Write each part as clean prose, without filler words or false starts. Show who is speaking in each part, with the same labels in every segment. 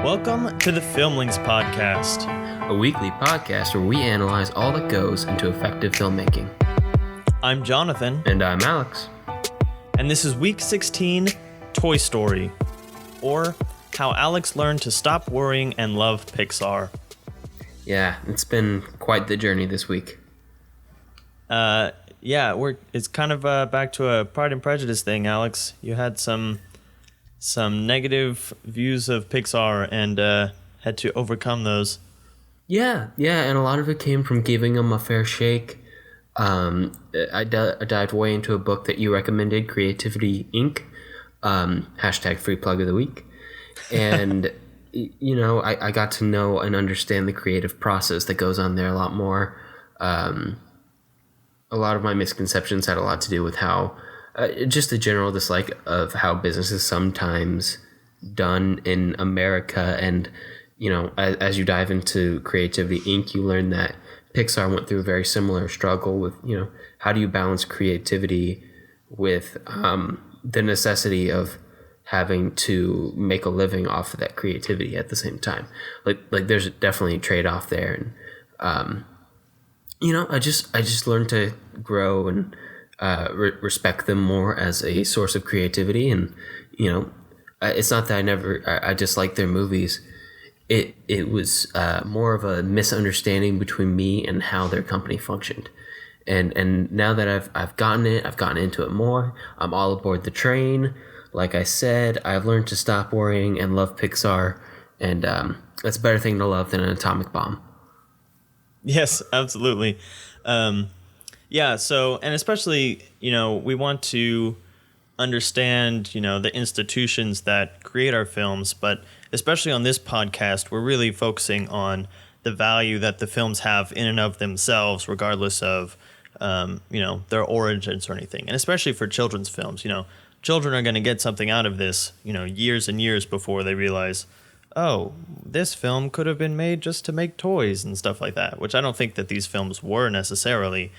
Speaker 1: Welcome to the Filmlings Podcast,
Speaker 2: a weekly podcast where we analyze all that goes into effective filmmaking.
Speaker 1: I'm Jonathan.
Speaker 2: And I'm Alex.
Speaker 1: And this is week 16, Toy Story, or How Alex Learned to Stop Worrying and Love Pixar.
Speaker 2: Yeah, it's been quite the journey this week.
Speaker 1: It's kind of back to a Pride and Prejudice thing, Alex. You had some negative views of Pixar and had to overcome those.
Speaker 2: Yeah, and a lot of it came from giving them a fair shake. I dived way into a book that you recommended, Creativity Inc., hashtag free plug of the week. And, I got to know and understand the creative process that goes on there a lot more. A lot of my misconceptions had a lot to do with how just the general dislike of how business is sometimes done in America. And, as you dive into Creativity Inc., you learn that Pixar went through a very similar struggle with, how do you balance creativity with the necessity of having to make a living off of that creativity at the same time. Like there's definitely a trade-off there. And, I just learned to grow and respect them more as a source of creativity. And, it's not that I dislike their movies. It was more of a misunderstanding between me and how their company functioned. And now that I've gotten into it more. I'm all aboard the train. Like I said, I've learned to stop worrying and love Pixar. And that's a better thing to love than an atomic bomb.
Speaker 1: Yes, absolutely. And especially, we want to understand, the institutions that create our films, but especially on this podcast, we're really focusing on the value that the films have in and of themselves, regardless of, their origins or anything. And especially for children's films, children are going to get something out of this, years and years before they realize, oh, this film could have been made just to make toys and stuff like that, which I don't think that these films were necessarily,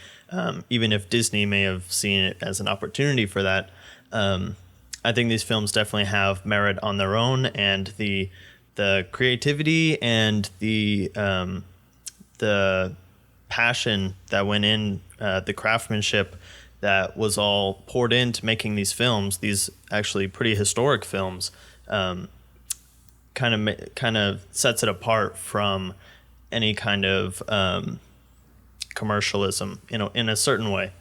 Speaker 1: even if Disney may have seen it as an opportunity for that. I think these films definitely have merit on their own, and the creativity and the passion that went in, the craftsmanship that was all poured into making these films, these actually pretty historic films, kind of sets it apart from any kind of commercialism, in a certain way.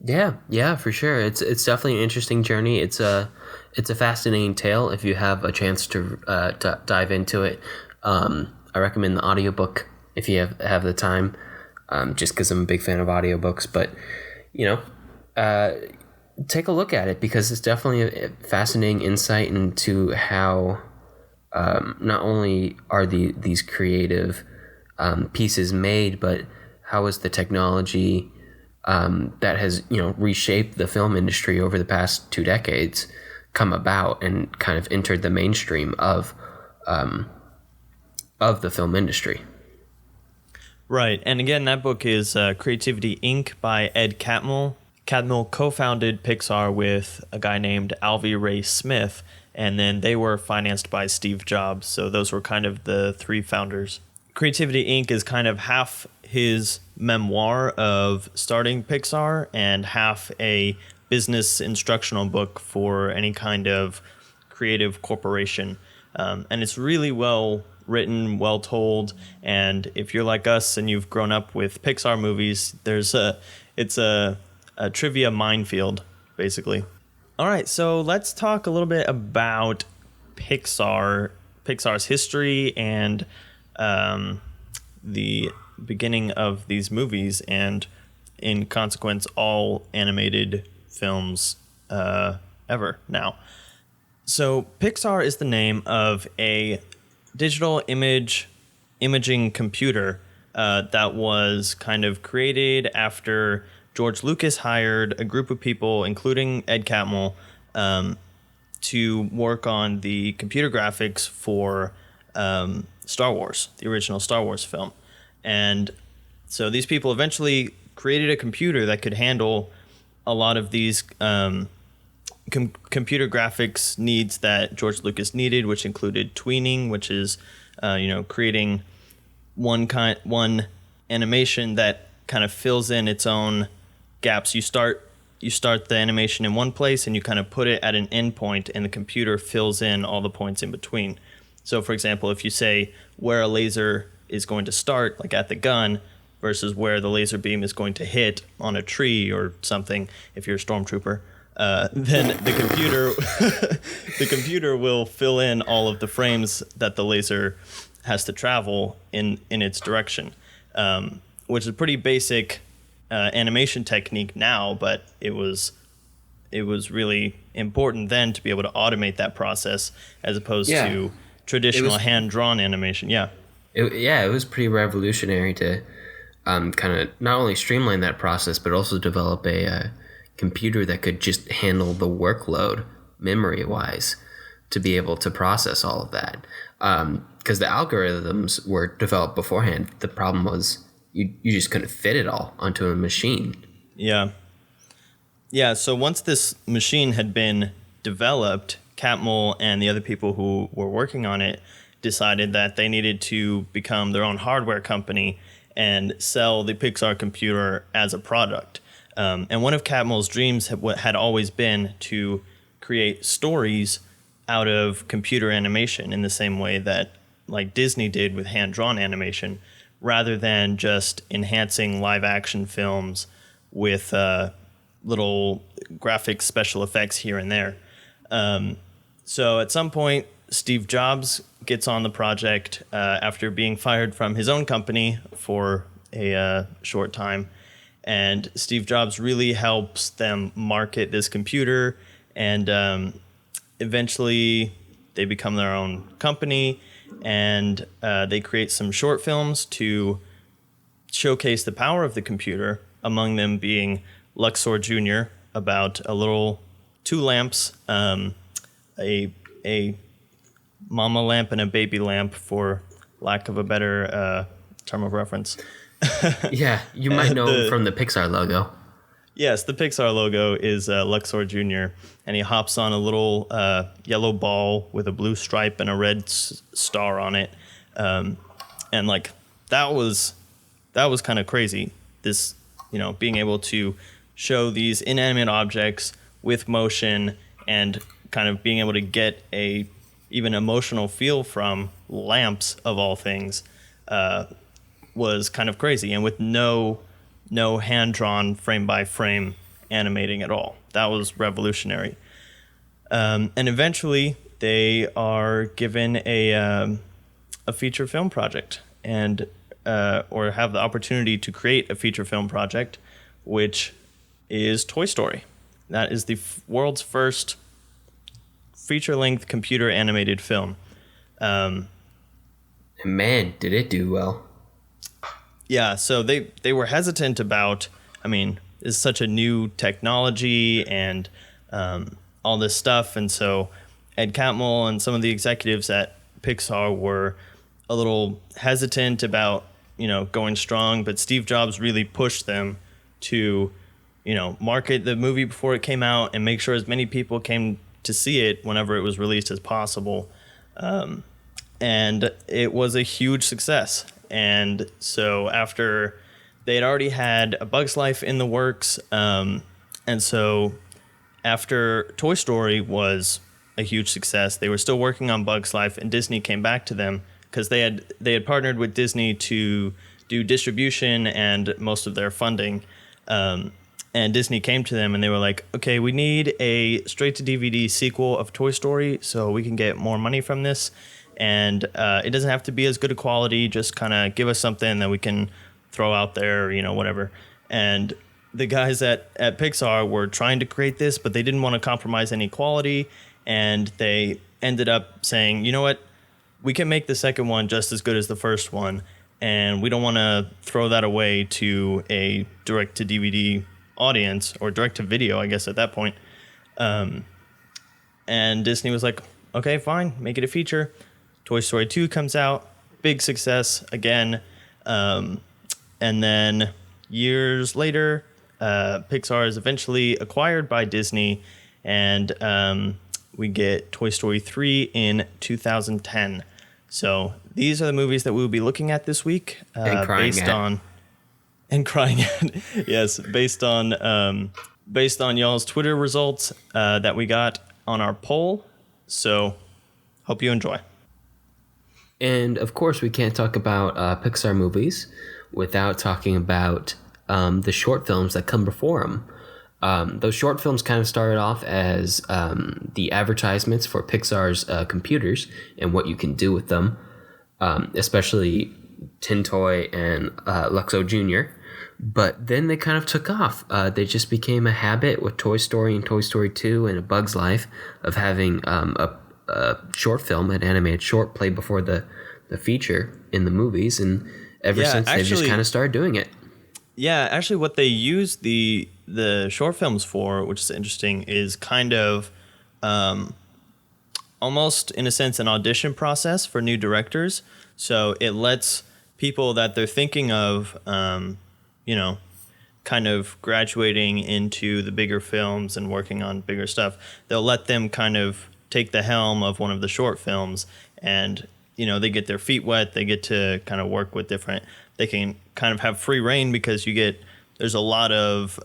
Speaker 2: Yeah, for sure. It's definitely an interesting journey. It's a fascinating tale if you have a chance to dive into it. I recommend the audiobook if you have the time, just because I'm a big fan of audiobooks. But take a look at it, because it's definitely a fascinating insight into how not only are these creative pieces made, but how is the technology that has reshaped the film industry over the past 2 decades come about and kind of entered the mainstream of the film industry.
Speaker 1: Right, and again, that book is Creativity Inc. by Ed Catmull. Catmull co-founded Pixar with a guy named Alvy Ray Smith, and then they were financed by Steve Jobs, so those were kind of the three founders. Creativity Inc. is kind of half his memoir of starting Pixar and half a business instructional book for any kind of creative corporation. And it's really well written, well told. And if you're like us and you've grown up with Pixar movies, it's a trivia minefield, basically. All right, so let's talk a little bit about Pixar's history and the beginning of these movies, and in consequence all animated films ever now. So Pixar is the name of a digital imaging computer that was kind of created after George Lucas hired a group of people, including Ed Catmull, to work on the computer graphics for Star Wars, the original Star Wars film. And so these people eventually created a computer that could handle a lot of these computer graphics needs that George Lucas needed, which included tweening, which is creating one animation that kind of fills in its own gaps. You start the animation in one place and you kind of put it at an endpoint, and the computer fills in all the points in between. So, for example, if you say where a laser is going to start, like at the gun, versus where the laser beam is going to hit on a tree or something, if you're a stormtrooper, then the computer will fill in all of the frames that the laser has to travel in its direction, which is a pretty basic animation technique now, but it was really important then to be able to automate that process as opposed to traditional hand-drawn animation.
Speaker 2: It was pretty revolutionary to kind of not only streamline that process, but also develop a computer that could just handle the workload memory-wise to be able to process all of that. Because the algorithms were developed beforehand. The problem was you just couldn't fit it all onto a machine.
Speaker 1: Yeah. So once this machine had been developed, Catmull and the other people who were working on it decided that they needed to become their own hardware company and sell the Pixar computer as a product. And one of Catmull's dreams had always been to create stories out of computer animation in the same way that like Disney did with hand-drawn animation, rather than just enhancing live-action films with little graphic special effects here and there. So at some point, Steve Jobs gets on the project after being fired from his own company for a short time. And Steve Jobs really helps them market this computer. And eventually they become their own company. And they create some short films to showcase the power of the computer, among them being Luxor Jr., about two lamps, a mama lamp and a baby lamp, for lack of a better term of reference.
Speaker 2: Yeah, you might know him from the Pixar logo.
Speaker 1: Yes, the Pixar logo is Luxor Jr., and he hops on a little yellow ball with a blue stripe and a red star on it. And like that was kind of crazy. This, being able to show these inanimate objects with motion and kind of being able to get a even emotional feel from lamps of all things was kind of crazy, and with no hand-drawn frame-by-frame animating at all. That was revolutionary. And eventually they are given a feature film project, and or have the opportunity to create a feature film project, which is Toy Story. That is the world's first feature-length computer animated film.
Speaker 2: Man, did it do well.
Speaker 1: Yeah, so they were hesitant about, it's such a new technology and all this stuff. And so Ed Catmull and some of the executives at Pixar were a little hesitant about, going strong. But Steve Jobs really pushed them to, market the movie before it came out and make sure as many people came to see it whenever it was released as possible. And it was a huge success. And so after they had already had A Bug's Life in the works, and so after Toy Story was a huge success, they were still working on Bug's Life, and Disney came back to them because they had partnered with Disney to do distribution and most of their funding. And Disney came to them and they were like, okay, we need a straight-to-DVD sequel of Toy Story so we can get more money from this. And it doesn't have to be as good a quality. Just kind of give us something that we can throw out there, whatever. And the guys at Pixar were trying to create this, but they didn't want to compromise any quality. And they ended up saying, you know what? We can make the second one just as good as the first one. And we don't want to throw that away to a direct-to-DVD audience, or direct-to-video, I guess, at that point. And Disney was like, okay, fine, make it a feature. Toy Story 2 comes out, big success again. And then years later, Pixar is eventually acquired by Disney, and we get Toy Story 3 in 2010. So these are the movies that we will be looking at this week,
Speaker 2: And crying
Speaker 1: based
Speaker 2: at.
Speaker 1: on and crying at. Yes, based on y'all's Twitter results that we got on our poll. So hope you enjoy.
Speaker 2: And of course, we can't talk about Pixar movies without talking about the short films that come before them. Those short films kind of started off as the advertisements for Pixar's computers and what you can do with them, especially Tin Toy and Luxo Jr. But then they kind of took off. They just became a habit with Toy Story and Toy Story 2 and A Bug's Life of having a short film, an animated short, play before the feature in the movies. And ever since, they've just kind of started doing it.
Speaker 1: Yeah, actually what they use the short films for, which is interesting, is kind of almost, in a sense, an audition process for new directors. So it lets people that they're thinking of, kind of graduating into the bigger films and working on bigger stuff, they'll let them kind of take the helm of one of the short films, and they get their feet wet. They get to kind of work with they can kind of have free reign, because there's a lot of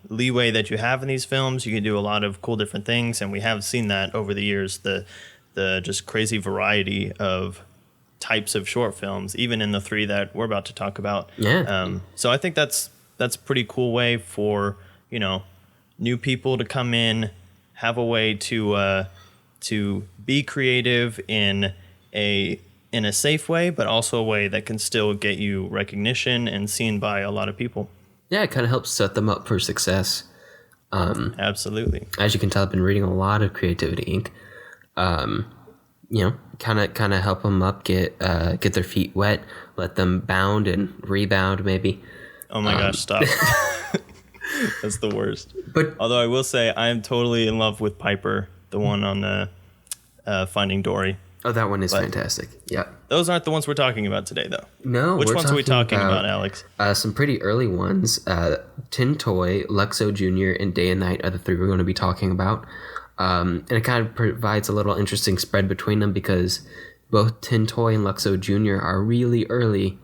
Speaker 1: leeway that you have in these films. You can do a lot of cool different things, and we have seen that over the years, the just crazy variety of types of short films, even in the 3 that we're about to talk about.
Speaker 2: Yeah.
Speaker 1: So I think that's a pretty cool way for new people to come in, have a way to be creative in a safe way, but also a way that can still get you recognition and seen by a lot of people.
Speaker 2: Yeah, it kind of helps set them up for success.
Speaker 1: Absolutely.
Speaker 2: As you can tell, I've been reading a lot of Creativity Inc. Kind of help them up, get their feet wet, let them bound and rebound maybe.
Speaker 1: Oh my gosh, stop. That's the worst.
Speaker 2: But
Speaker 1: although I will say I am totally in love with Piper, the one on Finding Dory.
Speaker 2: Oh, that one is fantastic. Yeah.
Speaker 1: Those aren't the ones we're talking about today, though.
Speaker 2: No.
Speaker 1: Which ones are we talking about, Alex?
Speaker 2: Some pretty early ones. Tin Toy, Luxo Jr., and Day and Night are the 3 we're going to be talking about. And it kind of provides a little interesting spread between them, because both Tin Toy and Luxo Jr. are really early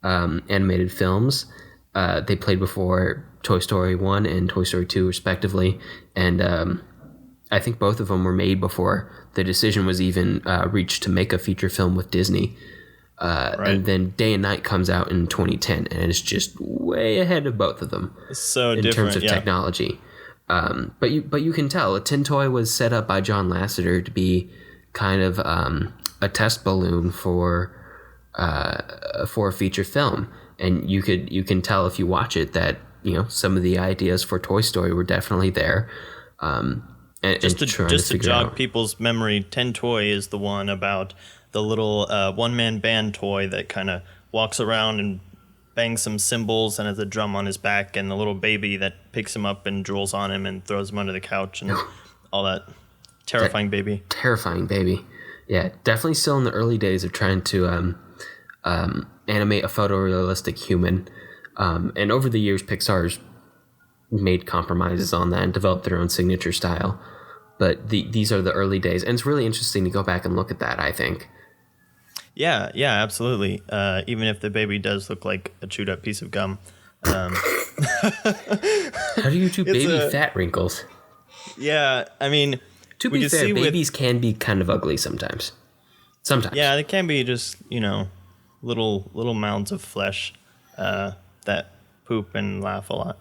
Speaker 2: animated films. They played before Toy Story 1 and Toy Story 2, respectively. And I think both of them were made before the decision was even reached to make a feature film with Disney. Right. And then Day and Night comes out in 2010, and it's just way ahead of both of them.
Speaker 1: So
Speaker 2: in terms of technology. But you can tell Tin Toy was set up by John Lasseter to be kind of a test balloon for a feature film, and you can tell if you watch it that some of the ideas for Toy Story were definitely there.
Speaker 1: Just to jog people's memory, Tin Toy is the one about the little one-man band toy that kind of walks around and bangs some cymbals and has a drum on his back, and the little baby that picks him up and drools on him and throws him under the couch and all that. Terrifying baby.
Speaker 2: Terrifying baby. Yeah, definitely still in the early days of trying to animate a photorealistic human. And over the years, Pixar's made compromises on that and developed their own signature style. But these are the early days, and it's really interesting to go back and look at that, I think.
Speaker 1: Yeah, absolutely. Even if the baby does look like a chewed up piece of gum.
Speaker 2: How do you do baby fat wrinkles?
Speaker 1: Yeah, I mean,
Speaker 2: to be fair, babies can be kind of ugly sometimes.
Speaker 1: Yeah, they can be just, little mounds of flesh that poop and laugh a lot.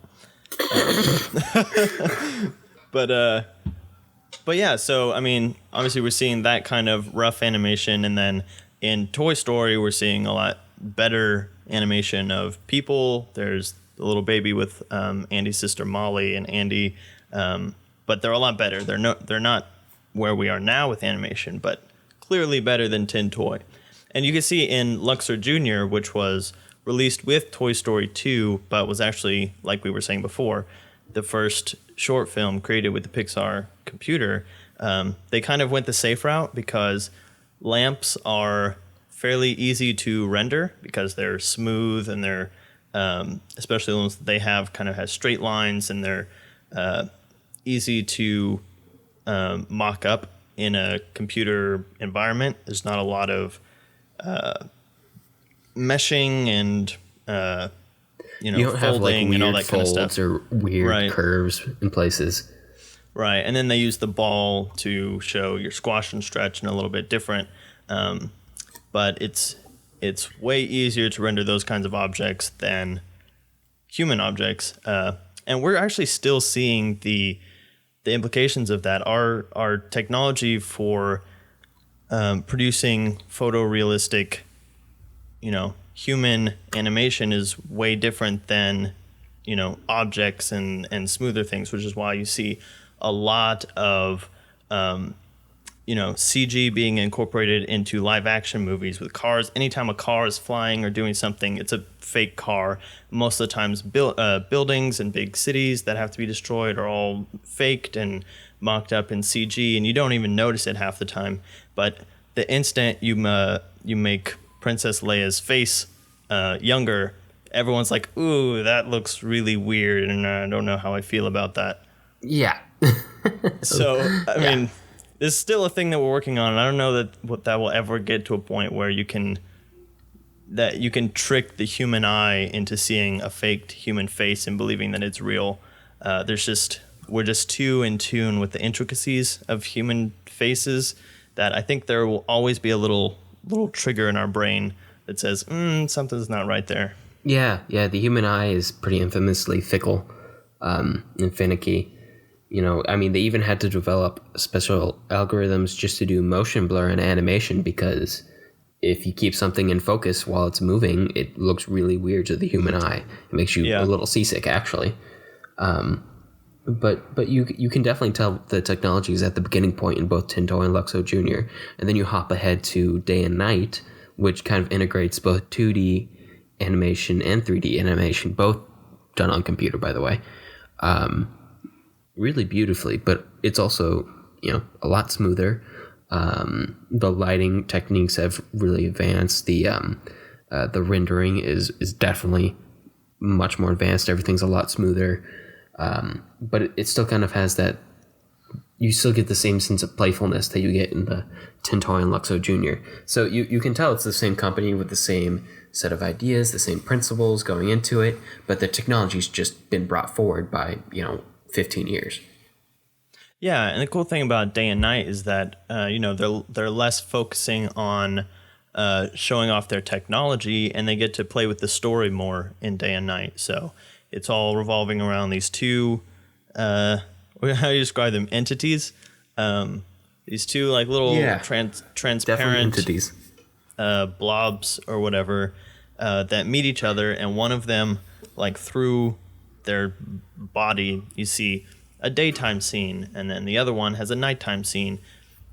Speaker 1: But yeah, so I mean, obviously we're seeing that kind of rough animation, and then in Toy Story we're seeing a lot better animation of people. There's the little baby with Andy's sister Molly and Andy, but they're a lot better. They're not where we are now with animation, but clearly better than Tin Toy. And you can see in Luxor Jr., which was released with Toy Story 2, but was actually, like we were saying before, the first short film created with the Pixar computer. They kind of went the safe route because lamps are fairly easy to render because they're smooth, and they're especially the ones that they have kind of has straight lines, and they're easy to mock up in a computer environment. There's not a lot of meshing and
Speaker 2: You don't have like
Speaker 1: folding
Speaker 2: weird
Speaker 1: and all that kind of
Speaker 2: folds
Speaker 1: stuff.
Speaker 2: or weird
Speaker 1: Right.
Speaker 2: curves in places.
Speaker 1: Right, and then they use the ball to show your squash and stretch and a little bit different. But it's way easier to render those kinds of objects than human objects. And we're actually still seeing the implications of that. Our technology for producing photorealistic, human animation is way different than, objects and smoother things, which is why you see a lot of, CG being incorporated into live action movies with cars. Anytime a car is flying or doing something, it's a fake car. Most of the times, buildings and big cities that have to be destroyed are all faked and mocked up in CG, and you don't even notice it half the time. But the instant you make Princess Leia's face younger, everyone's like, "Ooh, that looks really weird," and I don't know how I feel about that.
Speaker 2: Yeah.
Speaker 1: So, I mean, this is still a thing that we're working on, and I don't know that will ever get to a point where you can trick the human eye into seeing a faked human face and believing that it's real. We're just too in tune with the intricacies of human faces that I think there will always be a little trigger in our brain that says, something's not right there.
Speaker 2: Yeah. The human eye is pretty infamously fickle and finicky. They even had to develop special algorithms just to do motion blur and animation, because if you keep something in focus while it's moving, it looks really weird to the human eye. It makes you a little seasick, actually. But you can definitely tell the technology is at the beginning point in both Tinto and Luxo Jr. And then you hop ahead to Day and Night, which kind of integrates both 2D animation and 3D animation, both done on computer, by the way. Really beautifully, but it's also, a lot smoother. The lighting techniques have really advanced. The rendering is definitely much more advanced. Everything's a lot smoother. But it still kind of has that, you still get the same sense of playfulness that you get in the Tinto and Luxo Jr. So you can tell it's the same company with the same set of ideas, the same principles going into it, but the technology's just been brought forward by, 15 years.
Speaker 1: Yeah, and the cool thing about Day and Night is that they're less focusing on showing off their technology, and they get to play with the story more in Day and Night. So it's all revolving around these two, how do you describe them, entities? These two like little transparent
Speaker 2: entities,
Speaker 1: blobs or whatever that meet each other, and one of them, like through their body, you see a daytime scene, and then the other one has a nighttime scene,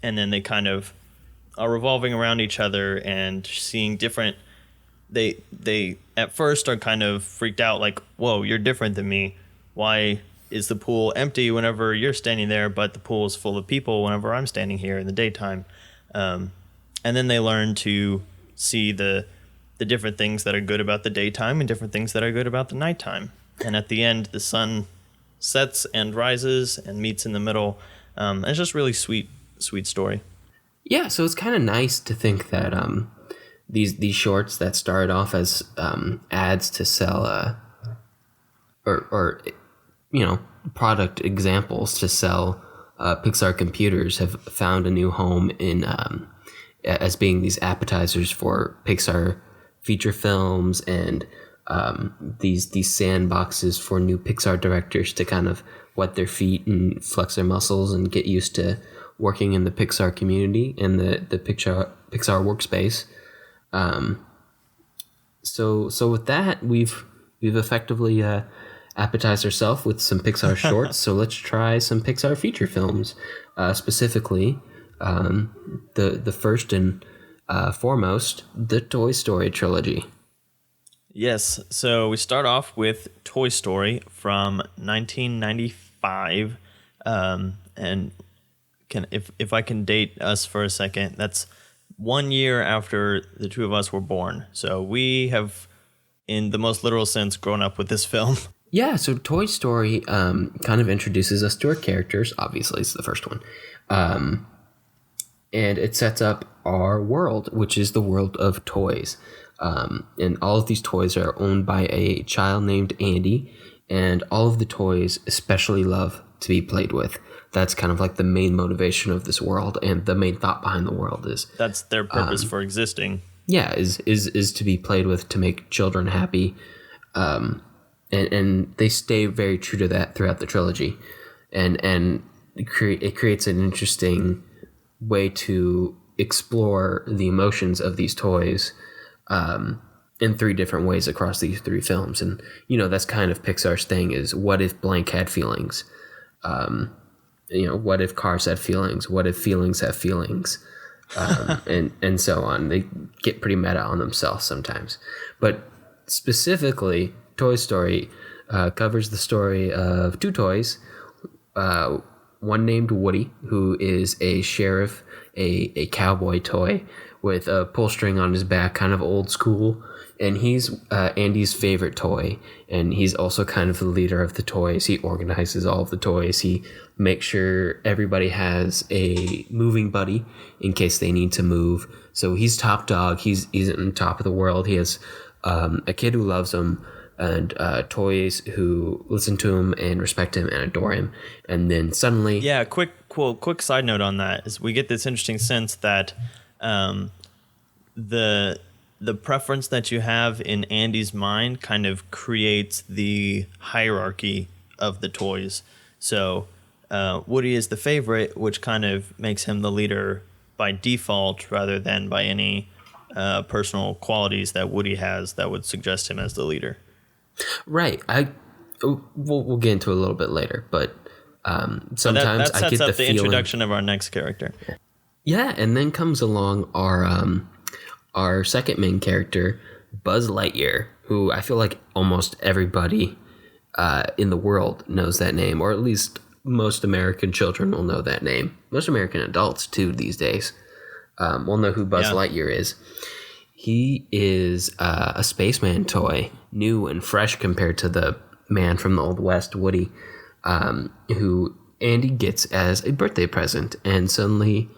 Speaker 1: and then they kind of are revolving around each other and seeing different. They at first are kind of freaked out, like, "Whoa, you're different than me. Why is the pool empty whenever you're standing there, but the pool is full of people whenever I'm standing here in the daytime?" And then they learn to see the different things that are good about the daytime and different things that are good about the nighttime. And at the end, the sun sets and rises and meets in the middle. It's just really sweet story.
Speaker 2: Yeah, so it's kind of nice to think that these shorts that started off as ads to sell or product examples to sell Pixar computers have found a new home in as being these appetizers for Pixar feature films and these sandboxes for new Pixar directors to kind of wet their feet and flex their muscles and get used to working in the Pixar community and the Pixar workspace. So with that, we've effectively appetized ourselves with some Pixar shorts. So let's try some Pixar feature films, specifically the first and foremost, the Toy Story trilogy.
Speaker 1: Yes, so we start off with Toy Story from 1995, and if I can date us for a second, that's 1 year after the two of us were born. So we have, in the most literal sense, grown up with this film.
Speaker 2: Yeah, so Toy Story kind of introduces us to our characters. Obviously, it's the first one. And it sets up our world, which is the world of toys. And all of these toys are owned by a child named Andy, and all of the toys especially love to be played with. That's kind of like the main motivation of this world, and the main thought behind the world is
Speaker 1: That's their purpose for existing.
Speaker 2: yeah, is to be played with to make children happy. And they stay very true to that throughout the trilogy, and it creates an interesting way to explore the emotions of these toys in three different ways across these three films. And that's kind of Pixar's thing, is what if blank had feelings, what if cars had feelings, what if feelings have feelings, and so on. They get pretty meta on themselves sometimes, but specifically Toy Story covers the story of two toys, one named Woody, who is a sheriff, a cowboy toy with a pull string on his back, kind of old school, and he's Andy's favorite toy, and he's also kind of the leader of the toys. He organizes all of the toys. He makes sure everybody has a moving buddy in case they need to move. So he's top dog. He's on top of the world. He has a kid who loves him, and toys who listen to him and respect him and adore him. And then suddenly...
Speaker 1: Yeah, quick side note on that is we get this interesting sense that the preference that you have in Andy's mind kind of creates the hierarchy of the toys. So Woody is the favorite, which kind of makes him the leader by default rather than by any personal qualities that Woody has that would suggest him as the leader.
Speaker 2: Right. We'll get into it a little bit later, but sometimes
Speaker 1: that sets
Speaker 2: I get
Speaker 1: up
Speaker 2: the
Speaker 1: the
Speaker 2: feeling,
Speaker 1: introduction of our next character.
Speaker 2: Yeah, and then comes along our second main character, Buzz Lightyear, who I feel like almost everybody in the world knows that name, or at least most American children will know that name. Most American adults too these days will know who Buzz Lightyear is. He is a spaceman toy, new and fresh compared to the man from the Old West, Woody, who Andy gets as a birthday present. And suddenly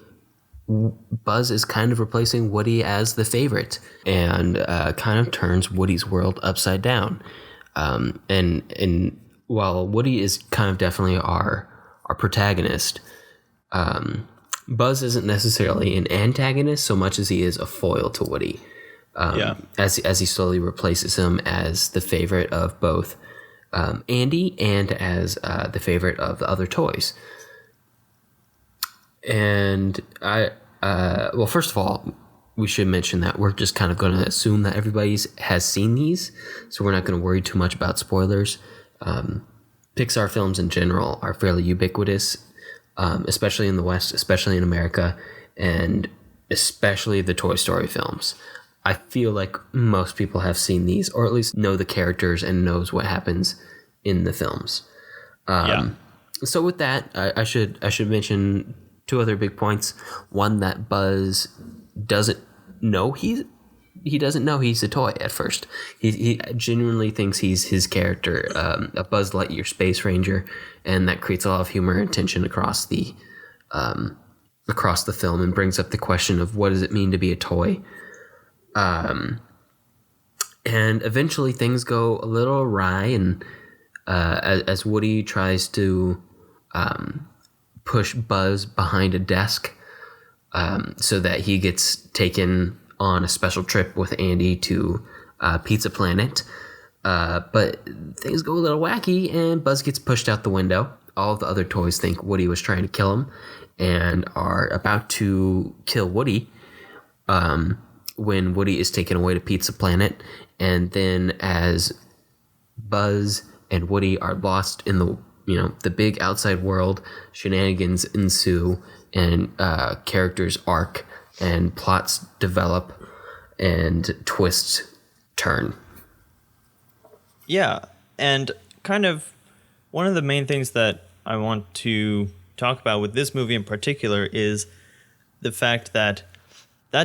Speaker 2: Buzz is kind of replacing Woody as the favorite, and kind of turns Woody's world upside down. And while Woody is kind of definitely our protagonist, Buzz isn't necessarily an antagonist so much as he is a foil to Woody. As he slowly replaces him as the favorite of both Andy and as the favorite of the other toys. And well, first of all, we should mention that we're just kind of going to assume that everybody has seen these, so we're not going to worry too much about spoilers. Pixar films in general are fairly ubiquitous, especially in the West, especially in America, and especially the Toy Story films. I feel like most people have seen these, or at least know the characters and knows what happens in the films. So with that, I should mention two other big points. One, that Buzz doesn't know he doesn't know he's a toy at first. He genuinely thinks he's his character, a Buzz Lightyear space ranger, and that creates a lot of humor and tension across the film, and brings up the question of what does it mean to be a toy. And eventually things go a little awry, and as Woody tries to push Buzz behind a desk so that he gets taken on a special trip with Andy to Pizza Planet. But things go a little wacky, and Buzz gets pushed out the window. All of the other toys think Woody was trying to kill him and are about to kill Woody when Woody is taken away to Pizza Planet. And then as Buzz and Woody are lost in the big outside world, shenanigans ensue, and characters arc and plots develop and twists turn.
Speaker 1: Yeah, and kind of one of the main things that I want to talk about with this movie in particular is the fact that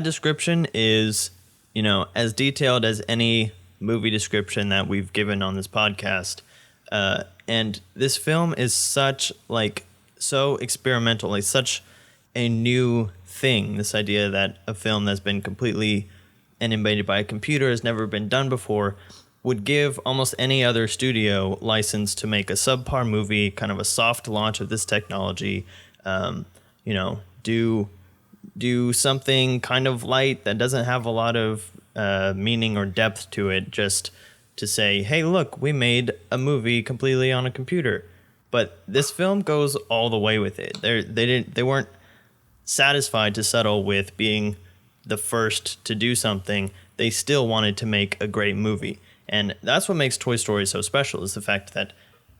Speaker 1: description is, as detailed as any movie description that we've given on this podcast. And this film is such like so experimental, like such a new thing. This idea that a film that's been completely animated by a computer has never been done before would give almost any other studio license to make a subpar movie, kind of a soft launch of this technology. Do something kind of light that doesn't have a lot of meaning or depth to it, just to say, hey, look, we made a movie completely on a computer. But this film goes all the way with it. They weren't satisfied to settle with being the first to do something. They still wanted to make a great movie. And that's what makes Toy Story so special, is the fact that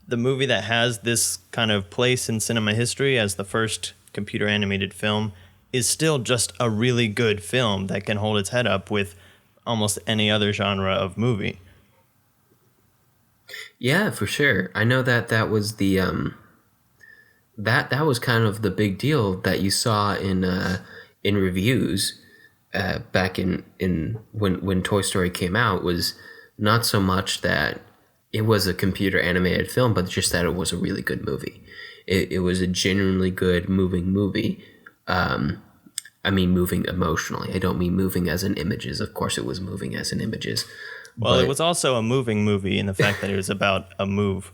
Speaker 1: the movie that has this kind of place in cinema history as the first computer animated film is still just a really good film that can hold its head up with almost any other genre of movie.
Speaker 2: Yeah, for sure. I know that was the that was kind of the big deal that you saw in reviews back in when Toy Story came out, was not so much that it was a computer animated film, but just that it was a really good movie. It was a genuinely good moving movie. I mean moving emotionally. I don't mean moving as in images. Of course it was moving as in images.
Speaker 1: Well, it was also a moving movie in the fact that it was about a move.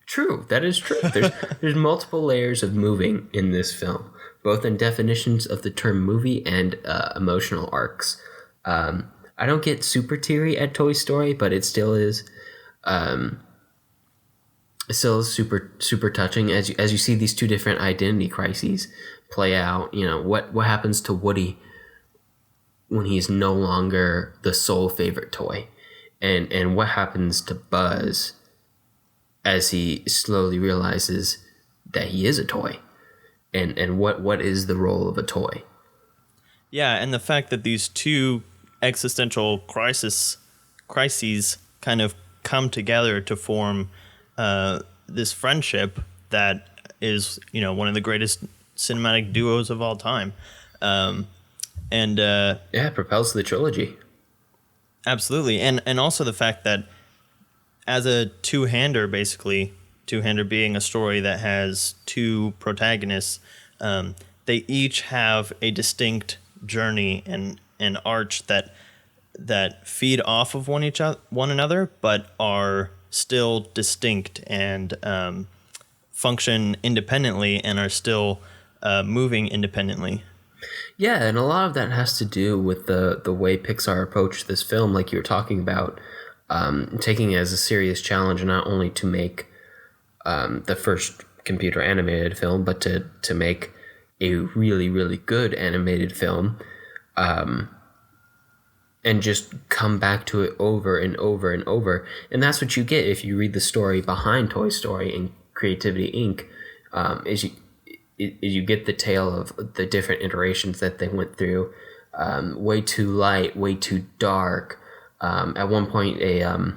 Speaker 2: True, that is true. There's multiple layers of moving in this film, both in definitions of the term movie and emotional arcs. I don't get super teary at Toy Story, but it still is super touching as you see these two different identity crises play out. You know, what happens to Woody when he's no longer the sole favorite toy, and what happens to Buzz as he slowly realizes that he is a toy, and what is the role of a toy.
Speaker 1: Yeah, and the fact that these two existential crises kind of come together to form this friendship that is, one of the greatest cinematic duos of all time.
Speaker 2: It propels the trilogy.
Speaker 1: Absolutely. And also the fact that as a two-hander being a story that has two protagonists, they each have a distinct journey and an arch that feed off of one another, but are still distinct and function independently and are still moving independently.
Speaker 2: Yeah, and a lot of that has to do with the way Pixar approached this film, like you were talking about, taking it as a serious challenge, not only to make the first computer animated film, but to make a really, really good animated film, and just come back to it over and over and over. And that's what you get if you read the story behind Toy Story and Creativity Inc. Is you get the tale of the different iterations that they went through. Way too light, way too dark. At one point, a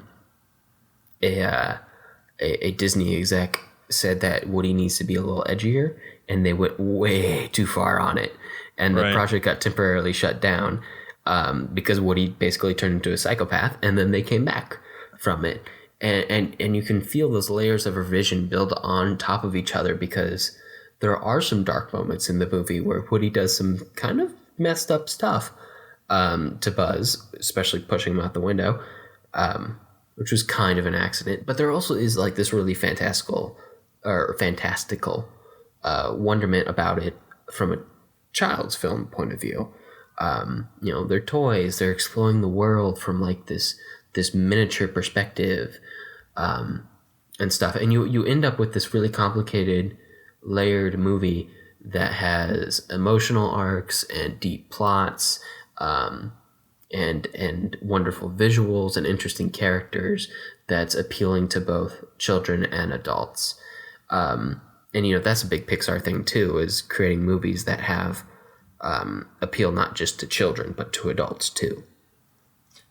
Speaker 2: Disney exec said that Woody needs to be a little edgier, and they went way too far on it, and the project got temporarily shut down because Woody basically turned into a psychopath, and then they came back from it, and you can feel those layers of revision build on top of each other, because there are some dark moments in the movie where Woody does some kind of messed up stuff to Buzz, especially pushing him out the window, which was kind of an accident. But there also is like this really fantastical wonderment about it from a child's film point of view. They're toys, they're exploring the world from like this miniature perspective, and stuff. And you end up with this really complicated, layered movie that has emotional arcs and deep plots, and wonderful visuals and interesting characters that's appealing to both children and adults. And that's a big Pixar thing too, is creating movies that have appeal not just to children but to adults too.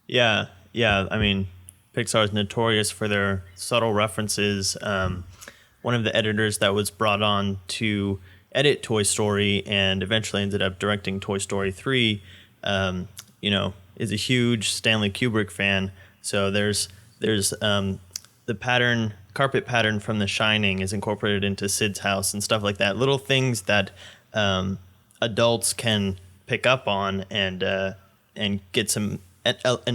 Speaker 1: Yeah. I mean, Pixar is notorious for their subtle references. One of the editors that was brought on to edit Toy Story and eventually ended up directing Toy Story 3, is a huge Stanley Kubrick fan. So there's the pattern carpet pattern from The Shining is incorporated into Sid's house and stuff like that. Little things that adults can pick up on and get an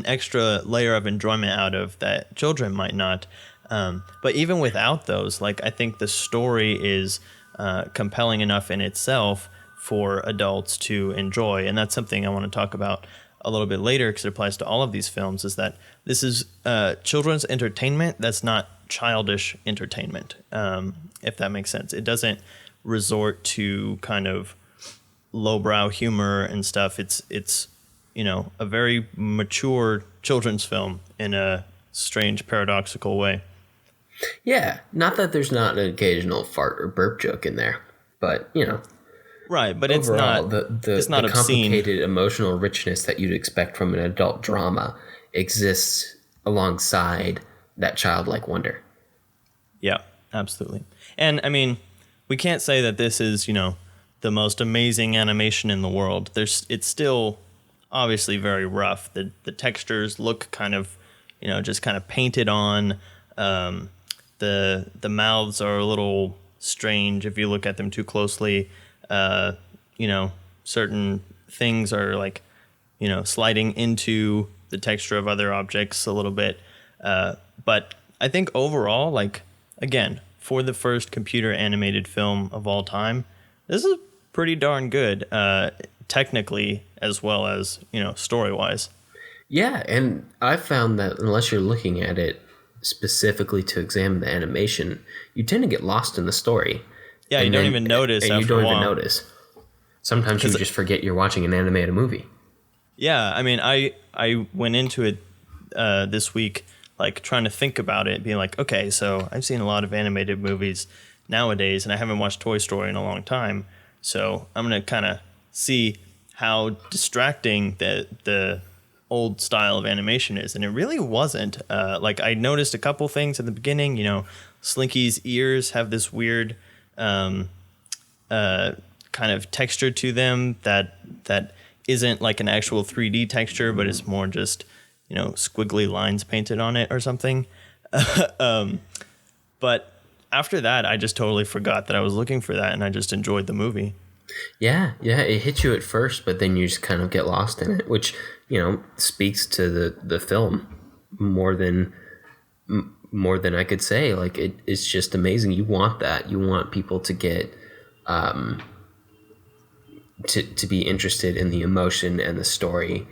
Speaker 1: extra layer of enjoyment out of that children might not. But even without those, like, I think the story is compelling enough in itself for adults to enjoy. And that's something I want to talk about a little bit later, because it applies to all of these films, is that this is children's entertainment that's not childish entertainment, if that makes sense. It doesn't resort to kind of lowbrow humor and stuff. It's a very mature children's film in a strange, paradoxical way.
Speaker 2: Yeah, not that there's not an occasional fart or burp joke in there, but
Speaker 1: right. But
Speaker 2: overall,
Speaker 1: it's not
Speaker 2: the
Speaker 1: obscene.
Speaker 2: complicated emotional richness that you'd expect from an adult drama exists alongside that childlike wonder.
Speaker 1: Yeah, absolutely. And I mean, we can't say that this is the most amazing animation in the world. It's still obviously very rough. The textures look kind of just kind of painted on. The mouths are a little strange if you look at them too closely. Certain things are like, sliding into the texture of other objects a little bit. But I think overall, like, again, for the first computer animated film of all time, this is pretty darn good, technically as well as, story-wise.
Speaker 2: Yeah, and I found that unless you're looking at it specifically to examine the animation, you tend to get lost in the story.
Speaker 1: Yeah, you don't even notice after a while.
Speaker 2: And you don't even notice. Sometimes you just forget you're watching an animated movie.
Speaker 1: Yeah, I mean, I went into it this week, like, trying to think about it, being like, okay, so I've seen a lot of animated movies nowadays, and I haven't watched Toy Story in a long time, so I'm going to kind of see how distracting the old style of animation is, and it really wasn't. Like, I noticed a couple things at the beginning. Slinky's ears have this weird kind of texture to them that isn't like an actual 3D texture, but it's more just squiggly lines painted on it or something. But after that, I just totally forgot that I was looking for that, and I just enjoyed the movie.
Speaker 2: Yeah, it hits you at first, but then you just kind of get lost in it, which speaks to the film more than I could say. Like, it's just amazing. You want that. You want people to get to be interested in the emotion and the story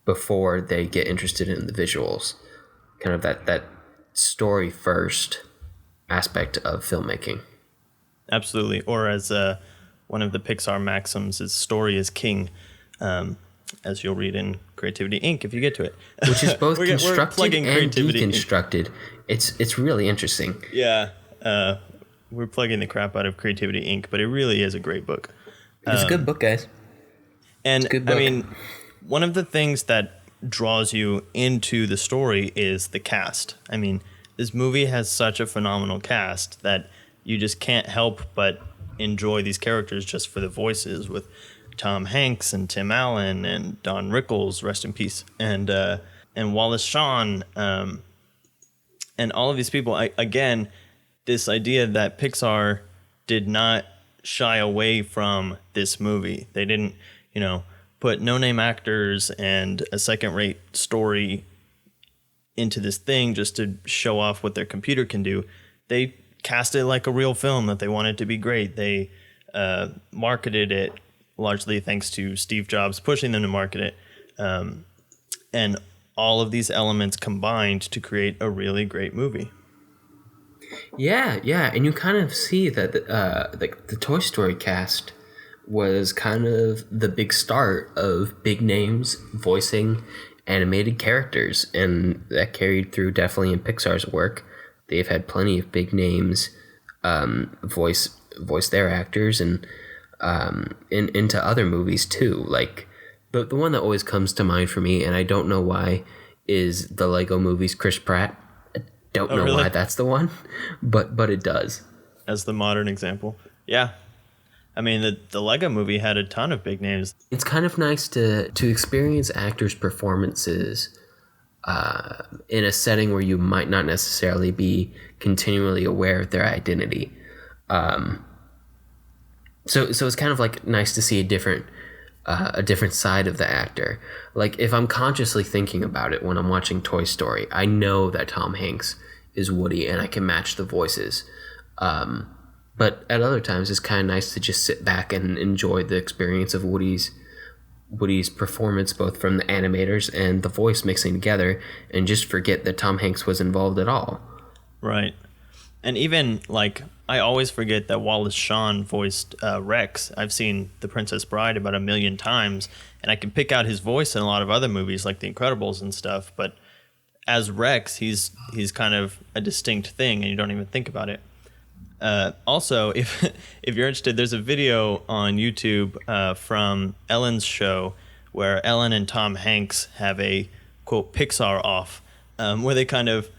Speaker 2: before they get interested in the visuals. Kind of that story first aspect of filmmaking.
Speaker 1: Absolutely. Or as one of the Pixar maxims is, story is king, as you'll read in Creativity Inc. if you get to it.
Speaker 2: Which is both constructed and
Speaker 1: Creativity
Speaker 2: deconstructed. It's really interesting.
Speaker 1: Yeah. We're plugging the crap out of Creativity Inc., but it really is a great book.
Speaker 2: It's a good book, guys.
Speaker 1: And I mean, one of the things that draws you into the story is the cast. I mean, this movie has such a phenomenal cast that you just can't help but enjoy these characters just for the voices, with Tom Hanks and Tim Allen and Don Rickles, rest in peace, and Wallace Shawn, and all of these people. Again, this idea that Pixar did not shy away from this movie. They didn't, put no-name actors and a second-rate story into this thing just to show off what their computer can do. They cast it like a real film that they wanted to be great. They marketed it largely thanks to Steve Jobs pushing them to market it. And all of these elements combined to create a really great movie.
Speaker 2: Yeah, and you kind of see that the Toy Story cast was kind of the big start of big names voicing animated characters, and that carried through definitely in Pixar's work. They've had plenty of big names voice their actors and into other movies too. Like the one that always comes to mind for me, and I don't know why, is the Lego movies. Chris Pratt. I don't know
Speaker 1: really?
Speaker 2: why that's the one, but it does.
Speaker 1: As the modern example, yeah. I mean, the Lego movie had a ton of big names.
Speaker 2: It's kind of nice to experience actors' performances in a setting where you might not necessarily be continually aware of their identity. So it's kind of like nice to see a different side of the actor. Like if I'm consciously thinking about it when I'm watching Toy Story, I know that Tom Hanks is Woody and I can match the voices. But at other times, it's kind of nice to just sit back and enjoy the experience of Woody's performance, both from the animators and the voice mixing together, and just forget that Tom Hanks was involved at all.
Speaker 1: Right. And even, like, I always forget that Wallace Shawn voiced Rex. I've seen The Princess Bride about 1 million times, and I can pick out his voice in a lot of other movies, like The Incredibles and stuff, but as Rex, he's kind of a distinct thing, and you don't even think about it. Also, if you're interested, there's a video on YouTube from Ellen's show where Ellen and Tom Hanks have a, quote, Pixar off, where they kind of,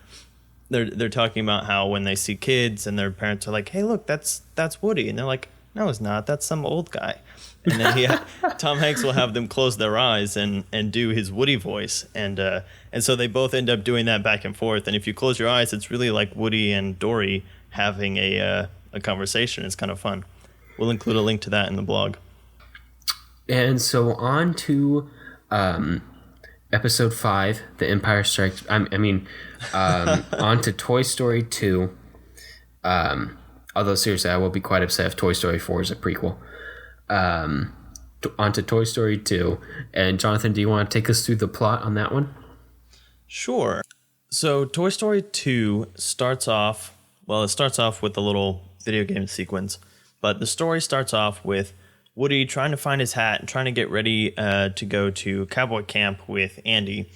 Speaker 1: they're talking about how when they see kids and their parents are like, hey, look, that's Woody. And they're like, no, it's not. That's some old guy. And then Tom Hanks will have them close their eyes and do his Woody voice. And so they both end up doing that back and forth. And if you close your eyes, it's really like Woody and Dory having a conversation. It's kind of fun. We'll include a link to that in the blog.
Speaker 2: And so on to episode 5, The Empire Strikes... on to Toy Story 2. Although, seriously, I will be quite upset if Toy Story 4 is a prequel. On to Toy Story 2. And Jonathan, do you want to take us through the plot on that one?
Speaker 1: Sure. So Toy Story 2 starts off with a little video game sequence, but the story starts off with Woody trying to find his hat and trying to get ready to go to cowboy camp with Andy.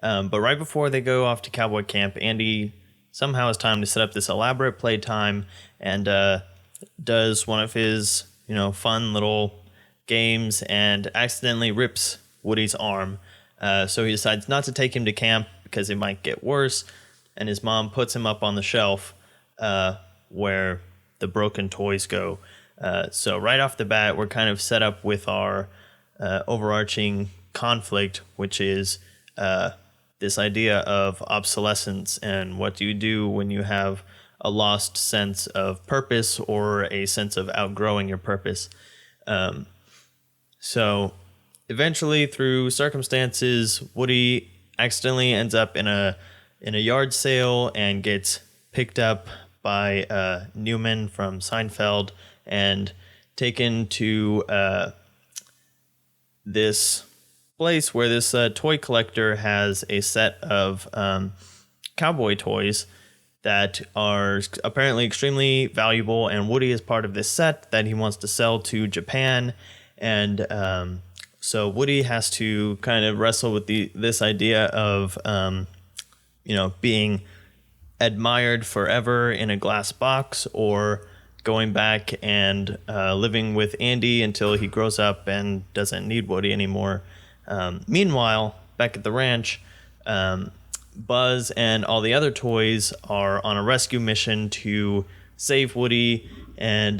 Speaker 1: But right before they go off to cowboy camp, Andy somehow has time to set up this elaborate playtime and does one of his, fun little games and accidentally rips Woody's arm. So he decides not to take him to camp because it might get worse, and his mom puts him up on the shelf where the broken toys go. So right off the bat, we're kind of set up with our overarching conflict, which is this idea of obsolescence and what do you do when you have a lost sense of purpose or a sense of outgrowing your purpose. So eventually, through circumstances, Woody accidentally ends up in a yard sale and gets picked up by Newman from Seinfeld and taken to this place where this toy collector has a set of cowboy toys that are apparently extremely valuable, and Woody is part of this set that he wants to sell to Japan. And so Woody has to kind of wrestle with this idea of being admired forever in a glass box, or going back and living with Andy until he grows up and doesn't need Woody anymore. Meanwhile, back at the ranch, Buzz and all the other toys are on a rescue mission to save Woody, and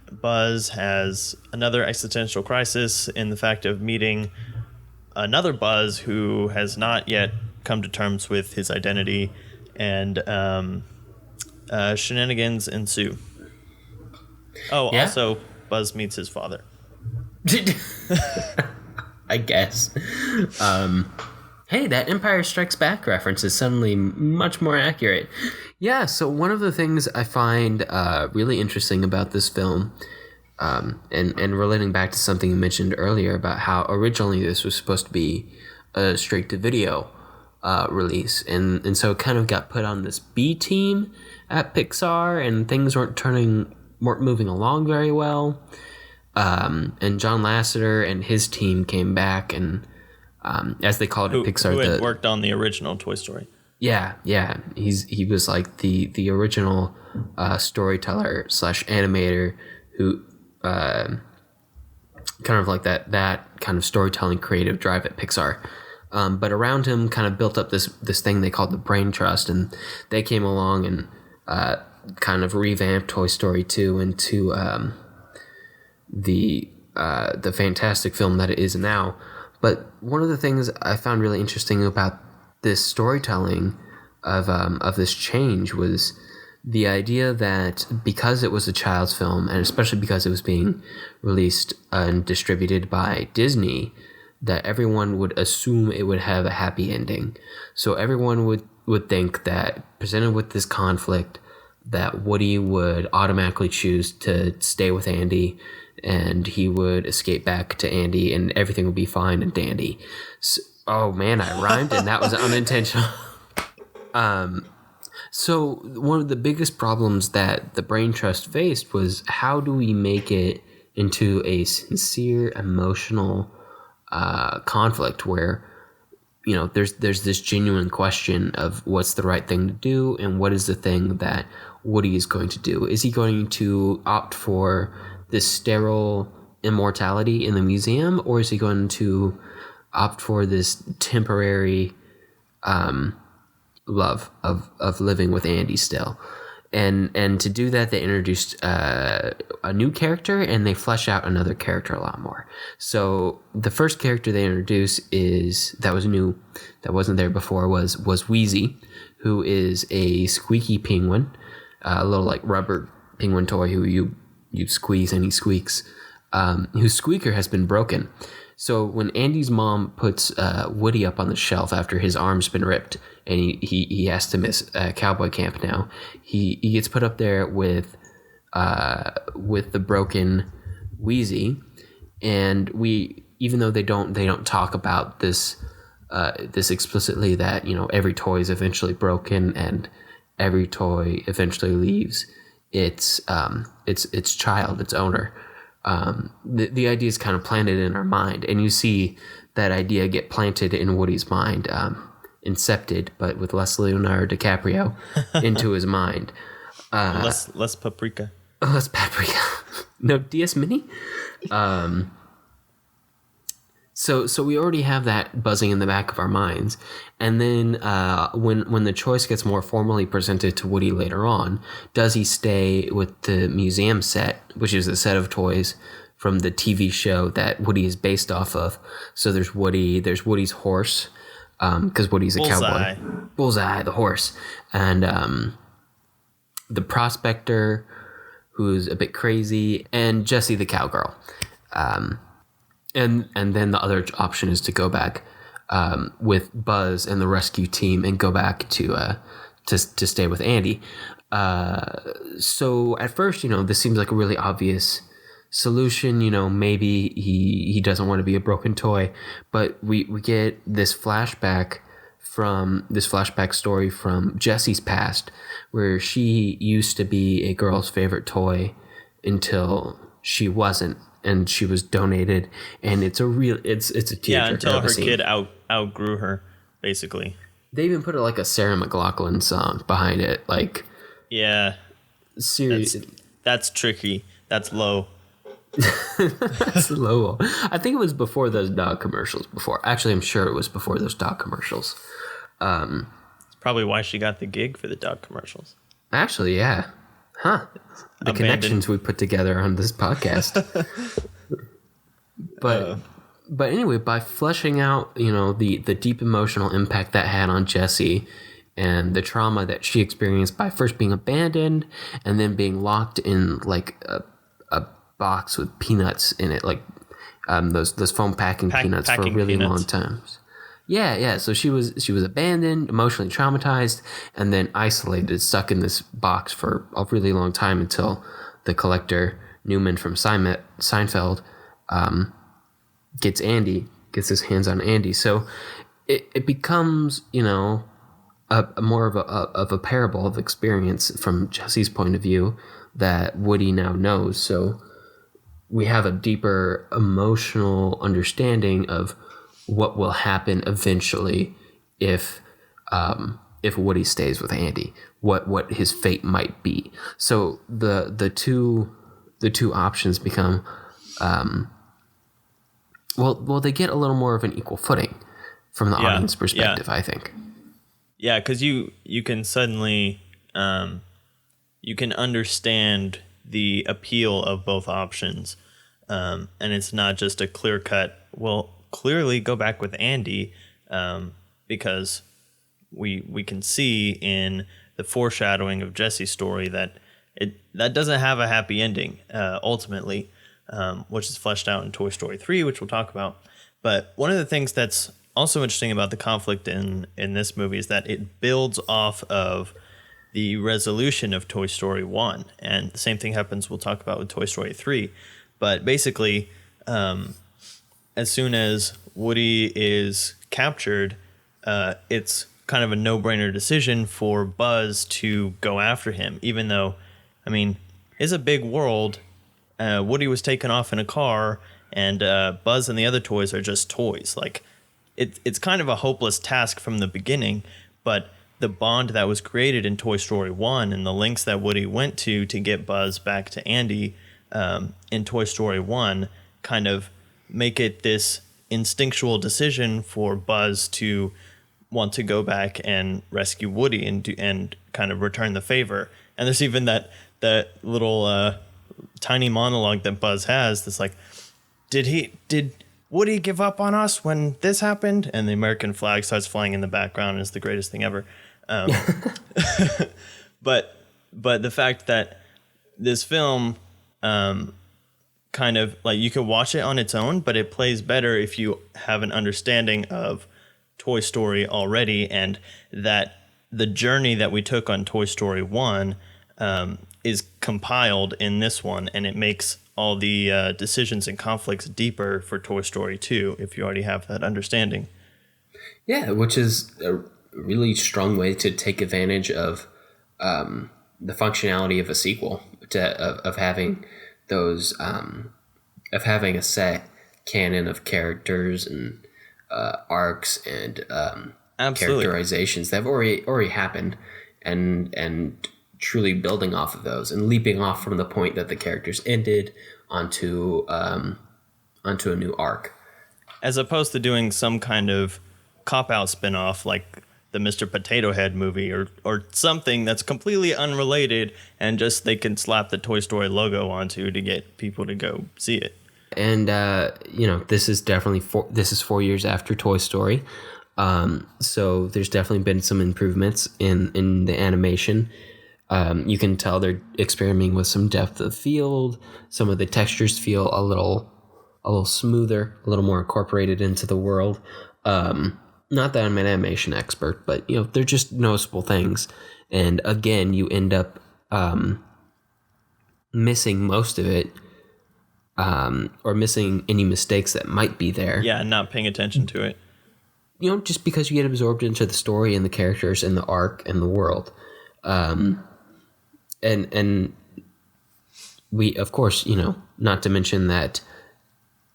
Speaker 1: Buzz has another existential crisis in the fact of meeting another Buzz who has not yet come to terms with his identity, and shenanigans ensue. Oh, yeah. Also, Buzz meets his father.
Speaker 2: I guess. Hey, that Empire Strikes Back reference is suddenly much more accurate. Yeah, so one of the things I find really interesting about this film, and relating back to something you mentioned earlier about how originally this was supposed to be a straight-to-video release, and so it kind of got put on this B team at Pixar, and things weren't moving along very well. And John Lasseter and his team came back and, as they called it, Pixar,
Speaker 1: who had worked on the original Toy Story.
Speaker 2: Yeah. He was like the original storyteller / animator who kind of like that kind of storytelling creative drive at Pixar. But around him kind of built up this thing they called the Brain Trust, and they came along and kind of revamped Toy Story 2 into the fantastic film that it is now. But one of the things I found really interesting about this storytelling of this change was the idea that because it was a child's film, and especially because it was being released and distributed by Disney, that everyone would assume it would have a happy ending. So everyone would think that, presented with this conflict, that Woody would automatically choose to stay with Andy, and he would escape back to Andy, and everything would be fine and dandy. So, oh man, I rhymed, and that was unintentional. So one of the biggest problems that the Brain Trust faced was, how do we make it into a sincere, emotional conflict where, you know, there's this genuine question of what's the right thing to do and what is the thing that Woody is going to do. Is he going to opt for this sterile immortality in the museum, or is he going to opt for this temporary love of living with Andy still? And to do that, they introduced a new character, and they flesh out another character a lot more. So the first character they introduce that was new, that wasn't there before, was Wheezy, who is a squeaky penguin, a little like rubber penguin toy who you squeeze and he squeaks, whose squeaker has been broken. So when Andy's mom puts Woody up on the shelf after his arm's been ripped and he has to miss cowboy camp now, he gets put up there with the broken Wheezy, and even though they don't talk about this explicitly, that, you know, every toy is eventually broken and every toy eventually leaves its child, its owner. The idea is kind of planted in our mind, and you see that idea get planted in Woody's mind, incepted, but with less Leonardo DiCaprio into his mind.
Speaker 1: Less paprika.
Speaker 2: Less paprika. No DS Mini. So we already have that buzzing in the back of our minds, and then when the choice gets more formally presented to Woody later on, does he stay with the museum set, which is a set of toys from the TV show that Woody is based off of? So there's Woody's horse, because Woody's a
Speaker 1: Bullseye.
Speaker 2: cowboy. Bullseye, the horse, and the prospector, who's a bit crazy, and Jessie the cowgirl. And then the other option is to go back with Buzz and the rescue team and go back to stay with Andy. So at first, you know, this seems like a really obvious solution. You know, maybe he doesn't want to be a broken toy, but we get this flashback story from Jessie's past, where she used to be a girl's favorite toy until she wasn't, and she was donated, and it's a tearjerker.
Speaker 1: Yeah, until her kid outgrew her, basically.
Speaker 2: They even put like a Sarah McLachlan song behind it, like.
Speaker 1: Yeah.
Speaker 2: Seriously.
Speaker 1: That's tricky. That's low.
Speaker 2: That's low. I think it was before those dog commercials. Actually, I'm sure it was before those dog commercials.
Speaker 1: It's probably why she got the gig for the dog commercials.
Speaker 2: Actually, yeah. Huh. The connections we put together on this podcast. But anyway, by fleshing out, you know, the deep emotional impact that had on Jessie, and the trauma that she experienced by first being abandoned and then being locked in like a box with peanuts in it, like those foam packing peanuts for really long times. Yeah. So she was abandoned, emotionally traumatized, and then isolated, stuck in this box for a really long time until the collector Newman from Seinfeld gets his hands on Andy. So it becomes, you know, a more of a parable of experience from Jessie's point of view that Woody now knows. So we have a deeper emotional understanding of what will happen eventually if Woody stays with Andy, what his fate might be. So the two options become well they get a little more of an equal footing from the audience perspective, I think.
Speaker 1: Yeah, because you can suddenly you can understand the appeal of both options, and it's not just a clear cut. Well, clearly go back with Andy, because we can see in the foreshadowing of Jesse's story that doesn't have a happy ending ultimately, which is fleshed out in Toy Story 3, which we'll talk about. But one of the things that's also interesting about the conflict in this movie is that it builds off of the resolution of Toy Story 1. And the same thing happens, we'll talk about with Toy Story 3. But basically, as soon as Woody is captured, it's kind of a no-brainer decision for Buzz to go after him, even though, I mean, it's a big world. Woody was taken off in a car, and Buzz and the other toys are just toys. Like, it's kind of a hopeless task from the beginning, but the bond that was created in Toy Story 1 and the lengths that Woody went to get Buzz back to Andy in Toy Story 1 kind of make it this instinctual decision for Buzz to want to go back and rescue Woody and kind of return the favor. And there's even that little tiny monologue that Buzz has that's like, did Woody give up on us when this happened? And the American flag starts flying in the background is the greatest thing ever. But the fact that this film kind of like you can watch it on its own, but it plays better if you have an understanding of Toy Story already, and that the journey that we took on Toy Story 1 is compiled in this one, and it makes all the decisions and conflicts deeper for Toy Story 2 if you already have that understanding.
Speaker 2: Yeah, which is a really strong way to take advantage of the functionality of a sequel, of having those of having a set canon of characters and arcs and characterizations that have already happened, and truly building off of those and leaping off from the point that the characters ended onto a new arc,
Speaker 1: as opposed to doing some kind of cop-out spin-off like the Mr. Potato Head movie or something that's completely unrelated and just they can slap the Toy Story logo onto to get people to go see it.
Speaker 2: And this is definitely 4 years after Toy Story, so there's definitely been some improvements in the animation. You can tell they're experimenting with some depth of field. Some of the textures feel a little smoother, a little more incorporated into the world. Not that I'm an animation expert, but they're just noticeable things. And again, you end up missing most of it, or missing any mistakes that might be there.
Speaker 1: Yeah, not paying attention to it.
Speaker 2: Just because you get absorbed into the story and the characters and the arc and the world. And we, of course, not to mention that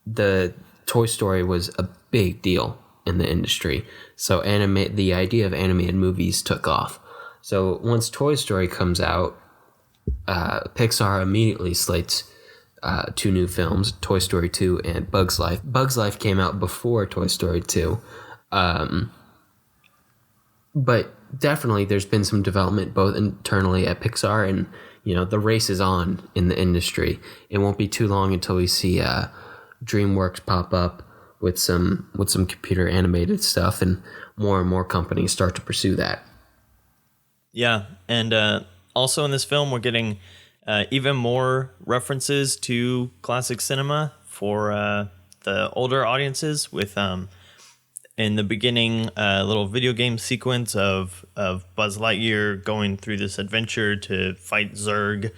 Speaker 2: the Toy Story was a big deal in the industry. So the idea of animated movies took off. So once Toy Story comes out, Pixar immediately slates 2 new films, Toy Story 2 and Bug's Life. Bug's Life came out before Toy Story 2. But definitely there's been some development both internally at Pixar and, the race is on in the industry. It won't be too long until we see DreamWorks pop up with some computer animated stuff, and more companies start to pursue that.
Speaker 1: Yeah, and also in this film we're getting even more references to classic cinema for the older audiences with in the beginning a little video game sequence of Buzz Lightyear going through this adventure to fight Zurg,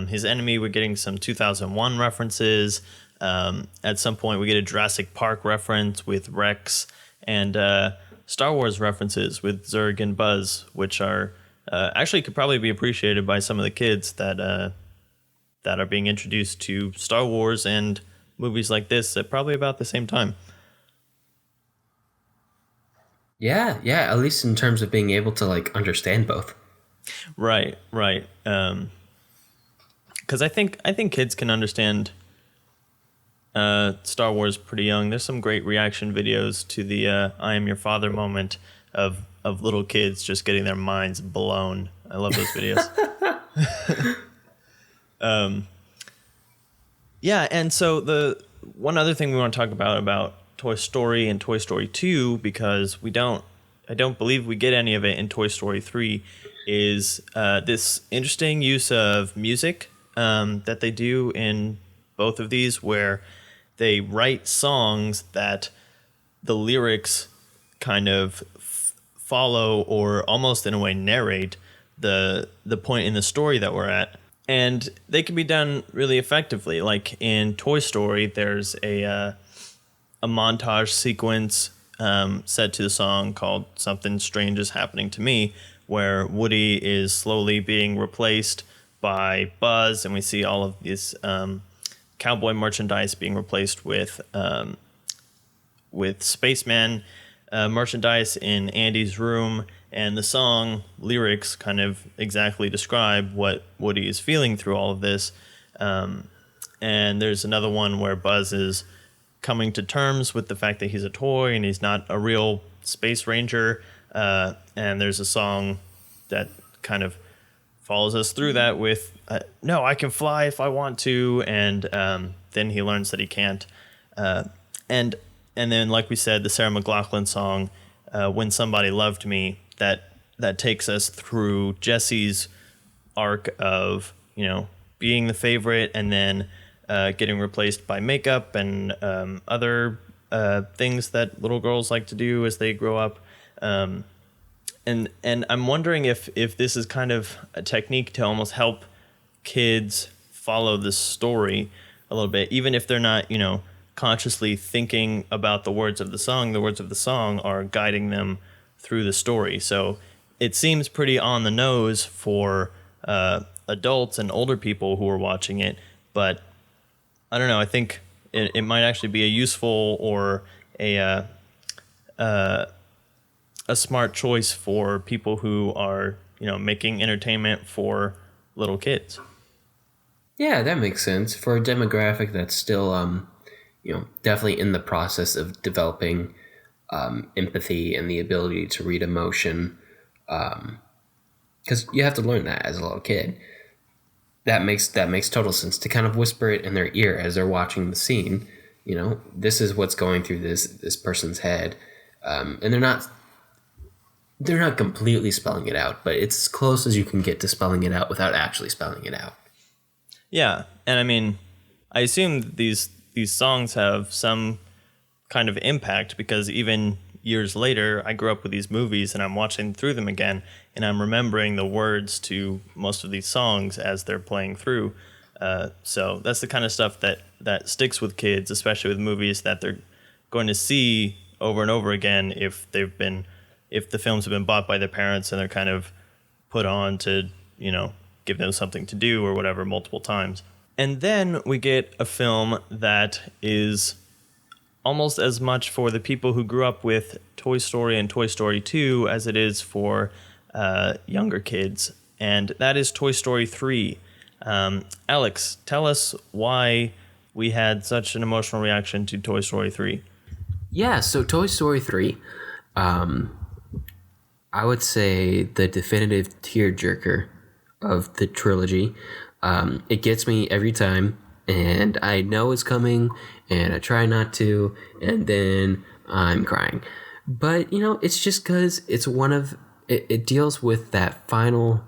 Speaker 1: his enemy. We're getting some 2001 references. At some point we get a Jurassic Park reference with Rex, and Star Wars references with Zurg and Buzz, which are actually could probably be appreciated by some of the kids that are being introduced to Star Wars and movies like this at probably about the same time.
Speaker 2: Yeah, at least in terms of being able to understand both.
Speaker 1: Right. Because I think kids can understand Star Wars pretty young. There's some great reaction videos to the I am your father moment of little kids just getting their minds blown. I love those videos. Yeah, and so the one other thing we want to talk about Toy Story and Toy Story 2, because we don't I don't believe we get any of it in Toy Story 3, is this interesting use of music that they do in both of these, where they write songs that the lyrics kind of follow or almost in a way narrate the point in the story that we're at. And they can be done really effectively. Like in Toy Story, there's a montage sequence set to the song called Something Strange Is Happening to Me, where Woody is slowly being replaced by Buzz, and we see all of this cowboy merchandise being replaced with spaceman merchandise in Andy's room, and the song lyrics kind of exactly describe what Woody is feeling through all of this. And there's another one where Buzz is coming to terms with the fact that he's a toy and he's not a real space ranger. And there's a song that kind of follows us through that with, no, I can fly if I want to. And then he learns that he can't. And then, like we said, the Sarah McLachlan song, When Somebody Loved Me, that takes us through Jesse's arc of, being the favorite and then getting replaced by makeup and other things that little girls like to do as they grow up. And I'm wondering if this is kind of a technique to almost help kids follow the story a little bit, even if they're not, consciously thinking about the words of the song. The words of the song are guiding them through the story. So it seems pretty on the nose for adults and older people who are watching it, but I don't know. I think it might actually be a useful or a smart choice for people who are, making entertainment for little kids.
Speaker 2: Yeah, that makes sense for a demographic that's still, definitely in the process of developing empathy and the ability to read emotion. Because you have to learn that as a little kid. That makes total sense to kind of whisper it in their ear as they're watching the scene. This is what's going through this person's head, and they're not completely spelling it out, but it's as close as you can get to spelling it out without actually spelling it out.
Speaker 1: Yeah, and I mean, I assume these songs have some kind of impact because even years later, I grew up with these movies and I'm watching through them again, and I'm remembering the words to most of these songs as they're playing through. So that's the kind of stuff that sticks with kids, especially with movies that they're going to see over and over again if the films have been bought by their parents and they're kind of put on to, give them something to do or whatever multiple times. And then we get a film that is almost as much for the people who grew up with Toy Story and Toy Story 2 as it is for younger kids, and that is Toy Story 3. Alex, tell us why we had such an emotional reaction to Toy Story 3.
Speaker 2: Yeah, so Toy Story 3, I would say the definitive tearjerker of the trilogy. It gets me every time, and I know it's coming, and I try not to, and then I'm crying. But, it's just because it's it deals with that final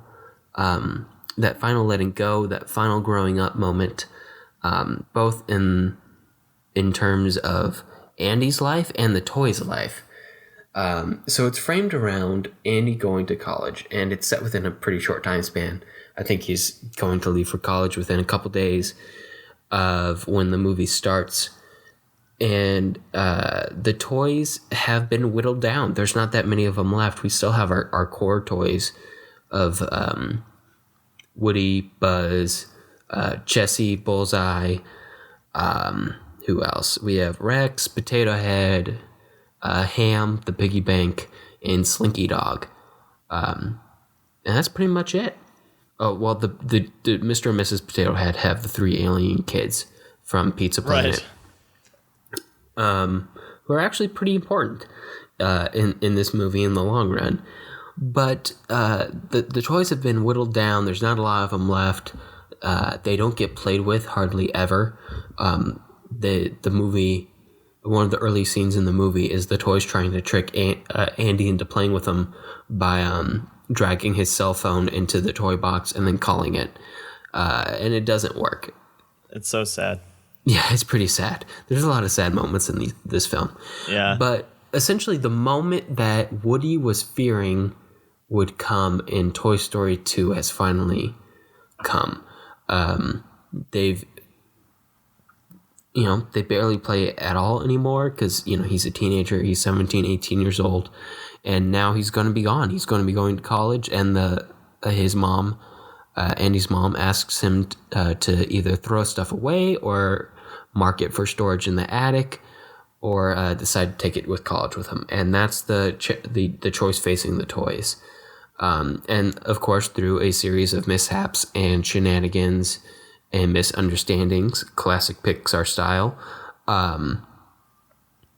Speaker 2: letting go, that final growing up moment, both in terms of Andy's life and the toy's life. So it's framed around Andy going to college, and it's set within a pretty short time span. I think he's going to leave for college within a couple days of when the movie starts. And the toys have been whittled down. There's not that many of them left. We still have our core toys of Woody, Buzz, Jessie, Bullseye. Who else? We have Rex, Potato Head, Ham, the piggy bank, and Slinky Dog. And that's pretty much it. Oh, well, the Mr. and Mrs. Potato Head have the 3 alien kids from Pizza Planet. Right. Who are actually pretty important in this movie in the long run. But the toys have been whittled down. There's not a lot of them left. They don't get played with hardly ever. The movie one of the early scenes in the movie is the toys trying to trick Andy into playing with them by dragging his cell phone into the toy box and then calling it. And it doesn't work.
Speaker 1: It's so sad.
Speaker 2: Yeah, it's pretty sad. There's a lot of sad moments in this film.
Speaker 1: Yeah.
Speaker 2: But essentially, the moment that Woody was fearing would come in Toy Story 2 has finally come. They barely play at all anymore because, he's a teenager. He's 17, 18 years old. And now he's going to be gone. He's going to be going to college. And his mom, Andy's mom, asks him to either throw stuff away or mark it for storage in the attic, or decide to take it with college with him. And that's the choice facing the toys. And of course, through a series of mishaps and shenanigans and misunderstandings, classic Pixar style,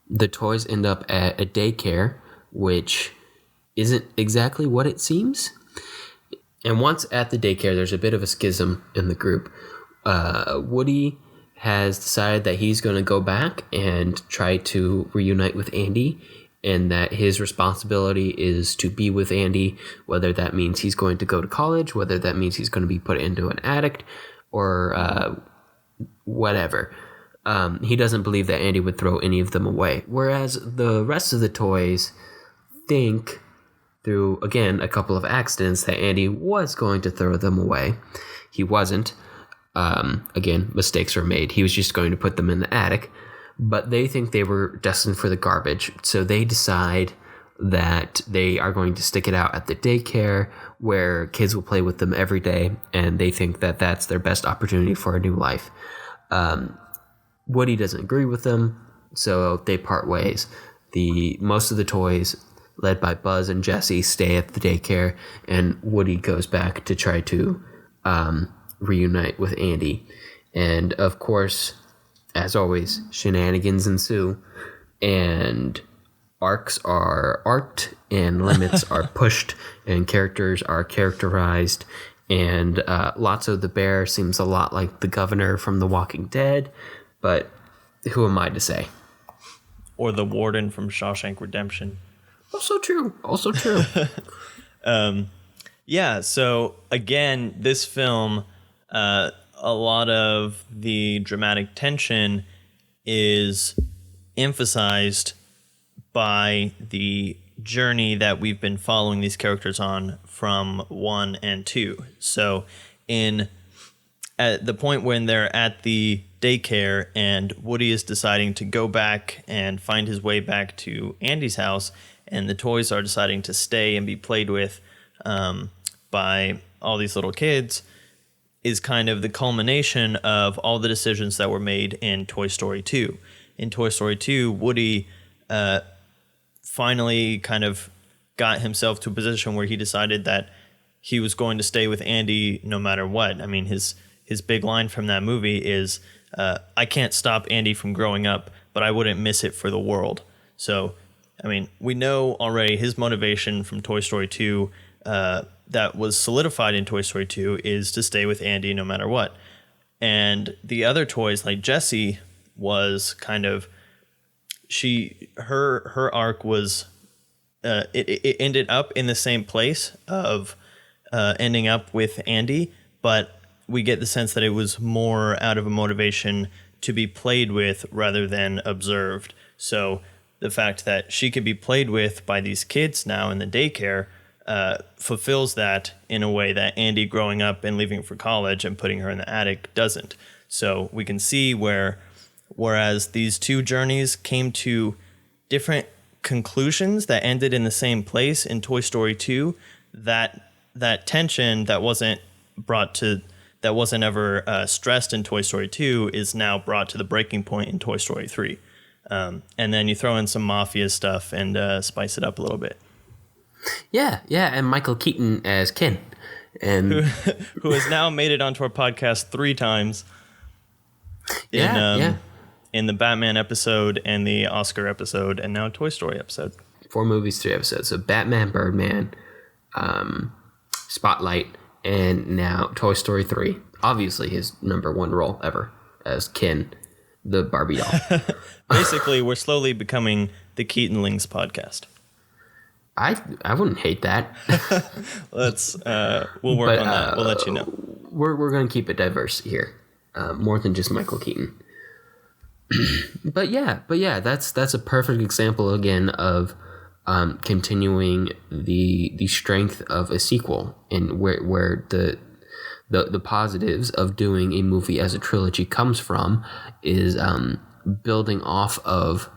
Speaker 2: the toys end up at a daycare, which isn't exactly what it seems. And once at the daycare, there's a bit of a schism in the group. Woody has decided that he's going to go back and try to reunite with Andy, and that his responsibility is to be with Andy, whether that means he's going to go to college, whether that means he's going to be put into an attic, or whatever. He doesn't believe that Andy would throw any of them away. Whereas the rest of the toys think, through, again, a couple of accidents, that Andy was going to throw them away. He wasn't. Again, mistakes were made. He was just going to put them in the attic. But they think they were destined for the garbage. So they decide that they are going to stick it out at the daycare where kids will play with them every day. And they think that that's their best opportunity for a new life. Woody doesn't agree with them, so they part ways. Most of the toys, led by Buzz and Jessie, stay at the daycare, and Woody goes back to try to reunite with Andy. And of course, as always, shenanigans ensue, and arcs are arced, and limits are pushed, and characters are characterized, and Lotso the bear seems a lot like the governor from The Walking Dead, but who am I to say?
Speaker 1: Or the warden from Shawshank Redemption.
Speaker 2: Also true.
Speaker 1: Yeah, so again, this film, a lot of the dramatic tension is emphasized by the journey that we've been following these characters on from 1 and 2. So at the point when they're at the daycare and Woody is deciding to go back and find his way back to Andy's house, and the toys are deciding to stay and be played with by all these little kids, is kind of the culmination of all the decisions that were made in Toy Story 2. In Toy Story 2, Woody finally kind of got himself to a position where he decided that he was going to stay with Andy no matter what. I mean, his big line from that movie is, I can't stop Andy from growing up, but I wouldn't miss it for the world. So, I mean, we know already his motivation from Toy Story 2 that was solidified in Toy Story 2 is to stay with Andy no matter what. And the other toys, like Jessie, was kind of, her arc was, it ended up in the same place of ending up with Andy, but we get the sense that it was more out of a motivation to be played with rather than observed. So the fact that she could be played with by these kids now in the daycare fulfills that in a way that Andy growing up and leaving for college and putting her in the attic doesn't. So we can see whereas these two journeys came to different conclusions that ended in the same place in Toy Story 2, that tension that wasn't ever stressed in Toy Story 2 is now brought to the breaking point in Toy Story 3. And then you throw in some mafia stuff and spice it up a little bit.
Speaker 2: Yeah, and Michael Keaton as Ken. And
Speaker 1: who has now made it onto our podcast 3 times. In the Batman episode and the Oscar episode and now Toy Story episode.
Speaker 2: 4 movies, 3 episodes. So Batman, Birdman, Spotlight, and now Toy Story 3. Obviously his number 1 role ever as Ken the Barbie doll.
Speaker 1: Basically, we're slowly becoming the Keatonlings podcast.
Speaker 2: I wouldn't hate that.
Speaker 1: We'll work on that. We'll let you know.
Speaker 2: We're going to keep it diverse here, more than just Michael Keaton. but yeah, that's a perfect example again of continuing the strength of a sequel, and where the positives of doing a movie as a trilogy comes from is building off of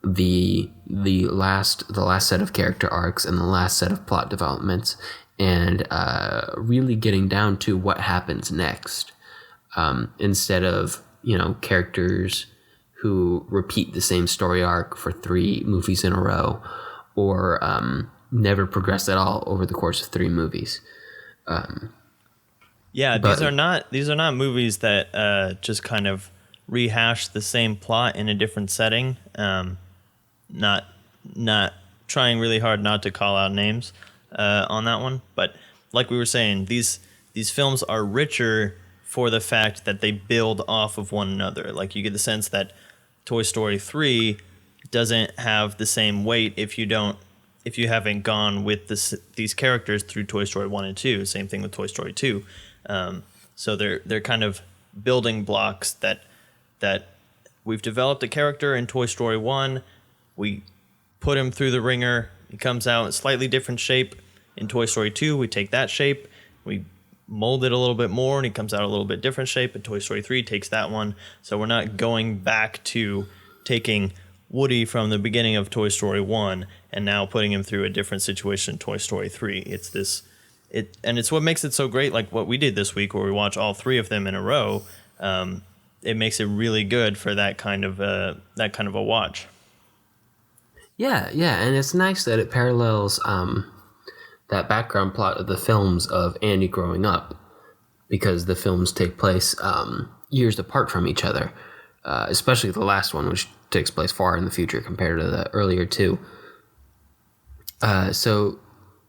Speaker 2: the last set of character arcs and the last set of plot developments, and really getting down to what happens next, instead of characters who repeat the same story arc for 3 movies in a row, or never progress at all over the course of 3 movies.
Speaker 1: These are not movies that just kind of rehash the same plot in a different setting. Not trying really hard not to call out names on that one, but like we were saying, these films are richer for the fact that they build off of one another. Like, you get the sense that Toy Story 3 doesn't have the same weight if you haven't gone with these characters through Toy Story 1 and 2. Same thing with Toy Story 2. So they're kind of building blocks that we've developed a character in Toy Story 1. We put him through the ringer. He comes out in a slightly different shape. In Toy Story 2, we take that shape, we mold it a little bit more, and he comes out a little bit different shape. And Toy Story 3 takes that one. So we're not going back to taking Woody from the beginning of Toy Story 1 and now putting him through a different situation in Toy Story 3. And it's what makes it so great, like what we did this week, where we watch all 3 of them in a row. It makes it really good for that kind of a watch.
Speaker 2: Yeah, and it's nice that it parallels that background plot of the films of Andy growing up, because the films take place years apart from each other, especially the last one, which takes place far in the future compared to the earlier 2. So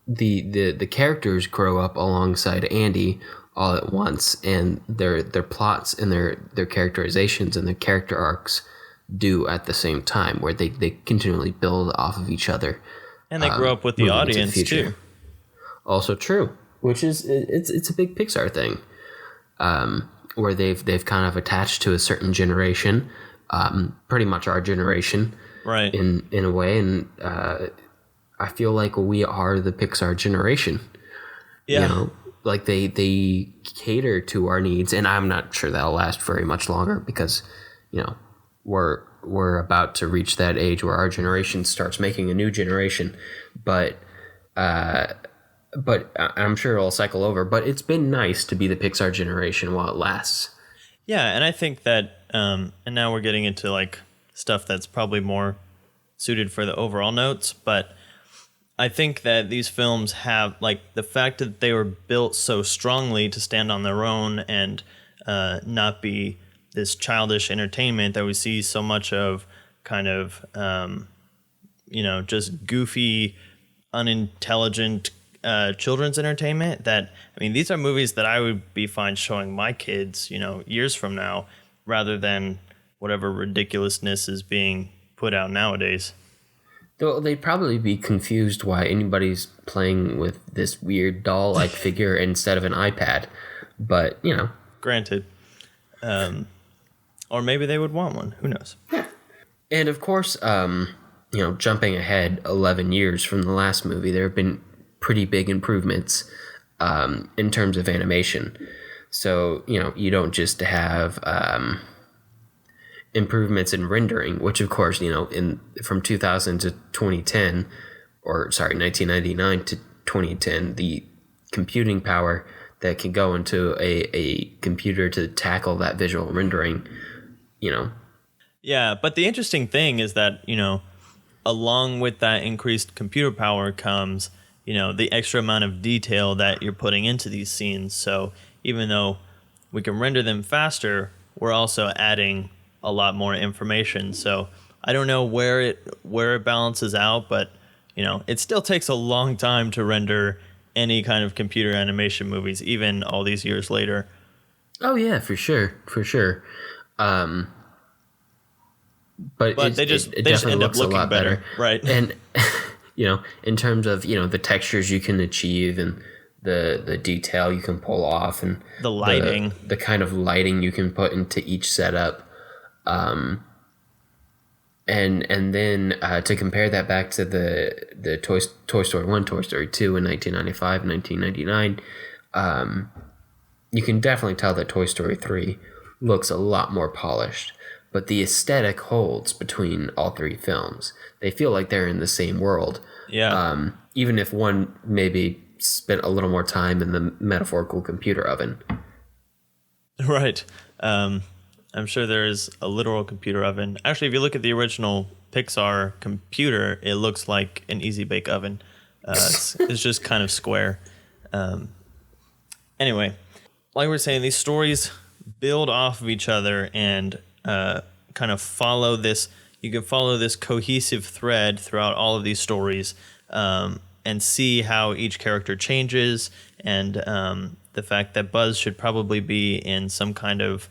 Speaker 2: the characters grow up alongside Andy all at once, and their plots and their characterizations and their character arcs do at the same time, where they continually build off of each other.
Speaker 1: And they grow up with the audience too.
Speaker 2: Also true, which is it's a big Pixar thing, where they've kind of attached to a certain generation, pretty much our generation,
Speaker 1: right?
Speaker 2: In a way, and I feel like we are the Pixar generation. Yeah, like they cater to our needs, and I'm not sure that'll last very much longer, because we're about to reach that age where our generation starts making a new generation, but I'm sure it'll cycle over. But it's been nice to be the Pixar generation while it lasts.
Speaker 1: Yeah, and I think that, and now we're getting into like stuff that's probably more suited for the overall notes, but I think that these films have, like, the fact that they were built so strongly to stand on their own and not be this childish entertainment that we see so much of, kind of, just goofy, unintelligent children's entertainment. That, I mean, these are movies that I would be fine showing my kids, years from now, rather than whatever ridiculousness is being put out nowadays.
Speaker 2: Though they'd probably be confused why anybody's playing with this weird doll-like figure instead of an iPad. But,
Speaker 1: Granted. Or maybe they would want one. Who knows?
Speaker 2: And, of course, jumping ahead 11 years from the last movie, there have been pretty big improvements in terms of animation. So, you don't just have improvements in rendering, which of course, from 2000 to 2010, 1999 to 2010, the computing power that can go into a computer to tackle that visual rendering,
Speaker 1: Yeah, but the interesting thing is that, along with that increased computer power comes, the extra amount of detail that you're putting into these scenes. So even though we can render them faster, we're also adding a lot more information. So I don't know where it balances out, but it still takes a long time to render any kind of computer animation movies, even all these years later.
Speaker 2: Oh yeah, for sure. but
Speaker 1: But
Speaker 2: it
Speaker 1: they just
Speaker 2: definitely
Speaker 1: end up
Speaker 2: looks a
Speaker 1: looking
Speaker 2: lot
Speaker 1: better, right?
Speaker 2: And in terms of the textures you can achieve and the detail you can pull off and
Speaker 1: The lighting.
Speaker 2: the kind of lighting you can put into each setup, and then to compare that back to the Toy Story 1, Toy Story 2 in 1995 and 1999, you can definitely tell that Toy Story 3 looks a lot more polished. But the aesthetic holds between all three films. They feel like they're in the same world.
Speaker 1: Yeah.
Speaker 2: Even if one maybe spent a little more time in the metaphorical computer oven.
Speaker 1: Right. I'm sure there is a literal computer oven. Actually, if you look at the original Pixar computer, it looks like an easy bake oven. It's just kind of square. Anyway, like we were saying, these stories build off of each other and kind of follow this. You can follow this cohesive thread throughout all of these stories and see how each character changes, and the fact that Buzz should probably be in some kind of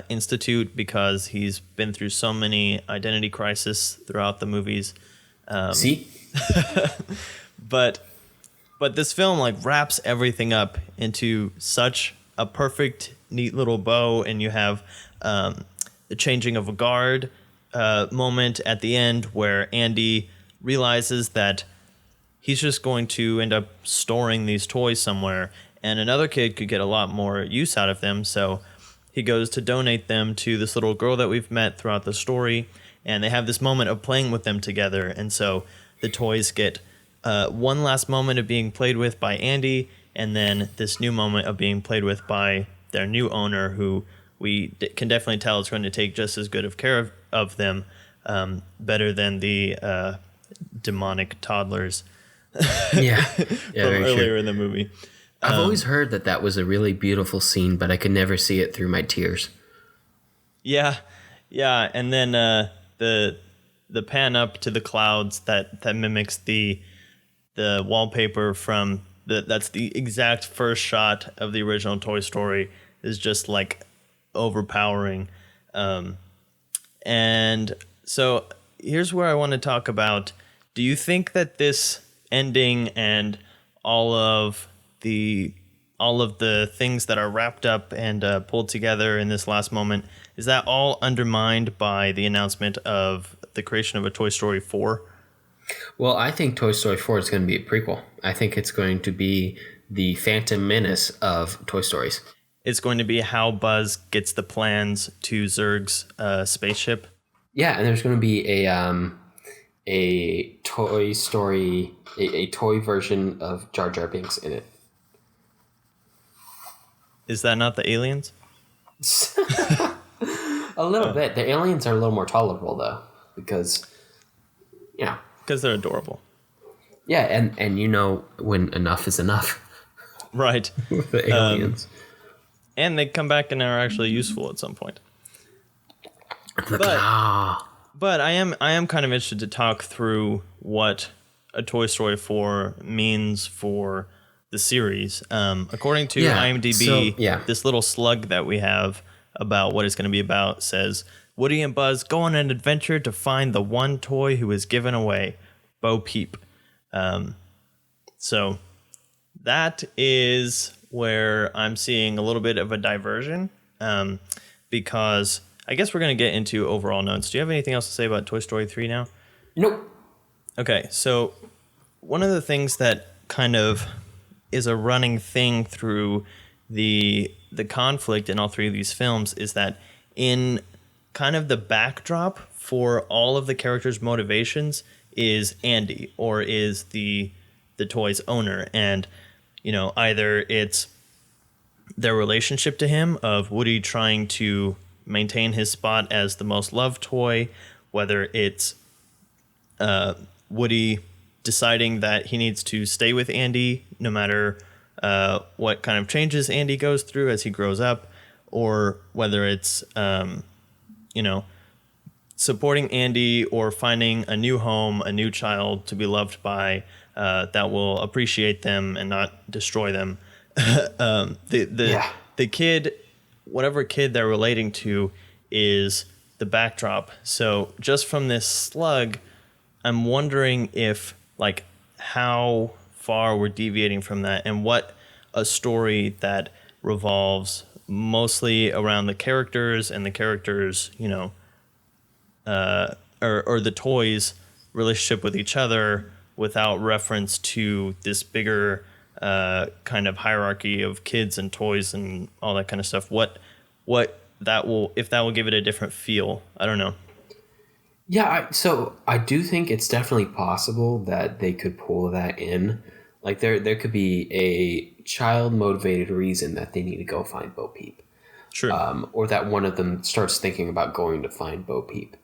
Speaker 1: institute because he's been through so many identity crises throughout the movies.
Speaker 2: See?
Speaker 1: But this film like wraps everything up into such a perfect, neat little bow, and you have the changing of a guard moment at the end where Andy realizes that he's just going to end up storing these toys somewhere, and another kid could get a lot more use out of them, so he goes to donate them to this little girl that we've met throughout the story, and they have this moment of playing with them together, and so the toys get one last moment of being played with by Andy, and then this new moment of being played with by their new owner, who we can definitely tell is going to take just as good of care of them, better than the demonic toddlers
Speaker 2: Yeah.
Speaker 1: from
Speaker 2: Very
Speaker 1: earlier
Speaker 2: true.
Speaker 1: in the movie.
Speaker 2: I've always heard that was a really beautiful scene, but I could never see it through my tears.
Speaker 1: Yeah, and then the pan up to the clouds that mimics the wallpaper from that's the exact first shot of the original Toy Story is just like overpowering. And so here's where I want to talk about, do you think that this ending and all of the things that are wrapped up and pulled together in this last moment, is that all undermined by the announcement of the creation of a Toy Story 4?
Speaker 2: Well, I think Toy Story 4 is going to be a prequel. I think it's going to be the Phantom Menace of Toy Stories.
Speaker 1: It's going to be how Buzz gets the plans to Zurg's spaceship.
Speaker 2: Yeah, and there's going to be a Toy Story, a toy version of Jar Jar Binks in it.
Speaker 1: Is that not the aliens?
Speaker 2: A little bit. The aliens are a little more tolerable, though, because,
Speaker 1: Because they're adorable.
Speaker 2: Yeah, and when enough is enough
Speaker 1: Right.
Speaker 2: with the aliens.
Speaker 1: And they come back and are actually useful at some point. But I am kind of interested to talk through what a Toy Story 4 means for the series. According to IMDb, this little slug that we have about what it's going to be about says, Woody and Buzz go on an adventure to find the one toy who was given away, Bo Peep. So that is where I'm seeing a little bit of a diversion, because I guess we're going to get into overall notes. Do you have anything else to say about Toy Story 3 now?
Speaker 2: Nope.
Speaker 1: Okay, so one of the things that kind of is a running thing through the conflict in all three of these films is that in kind of the backdrop for all of the characters' motivations is Andy, or is the toy's owner. And, either it's their relationship to him, of Woody trying to maintain his spot as the most loved toy, whether it's Woody deciding that he needs to stay with Andy no matter what kind of changes Andy goes through as he grows up, or whether it's supporting Andy or finding a new home, a new child to be loved by, that will appreciate them and not destroy them. The kid, whatever kid they're relating to, is the backdrop. So just from this slug, I'm wondering if like how far we're deviating from that, and what a story that revolves mostly around the characters and the characters, or the toys' relationship with each other without reference to this bigger kind of hierarchy of kids and toys and all that kind of stuff. What that will, if that will give it a different feel. I don't know.
Speaker 2: Yeah, so I do think it's definitely possible that they could pull that in. Like there could be a child motivated reason that they need to go find Bo Peep.
Speaker 1: Sure.
Speaker 2: Or that one of them starts thinking about going to find Bo Peep.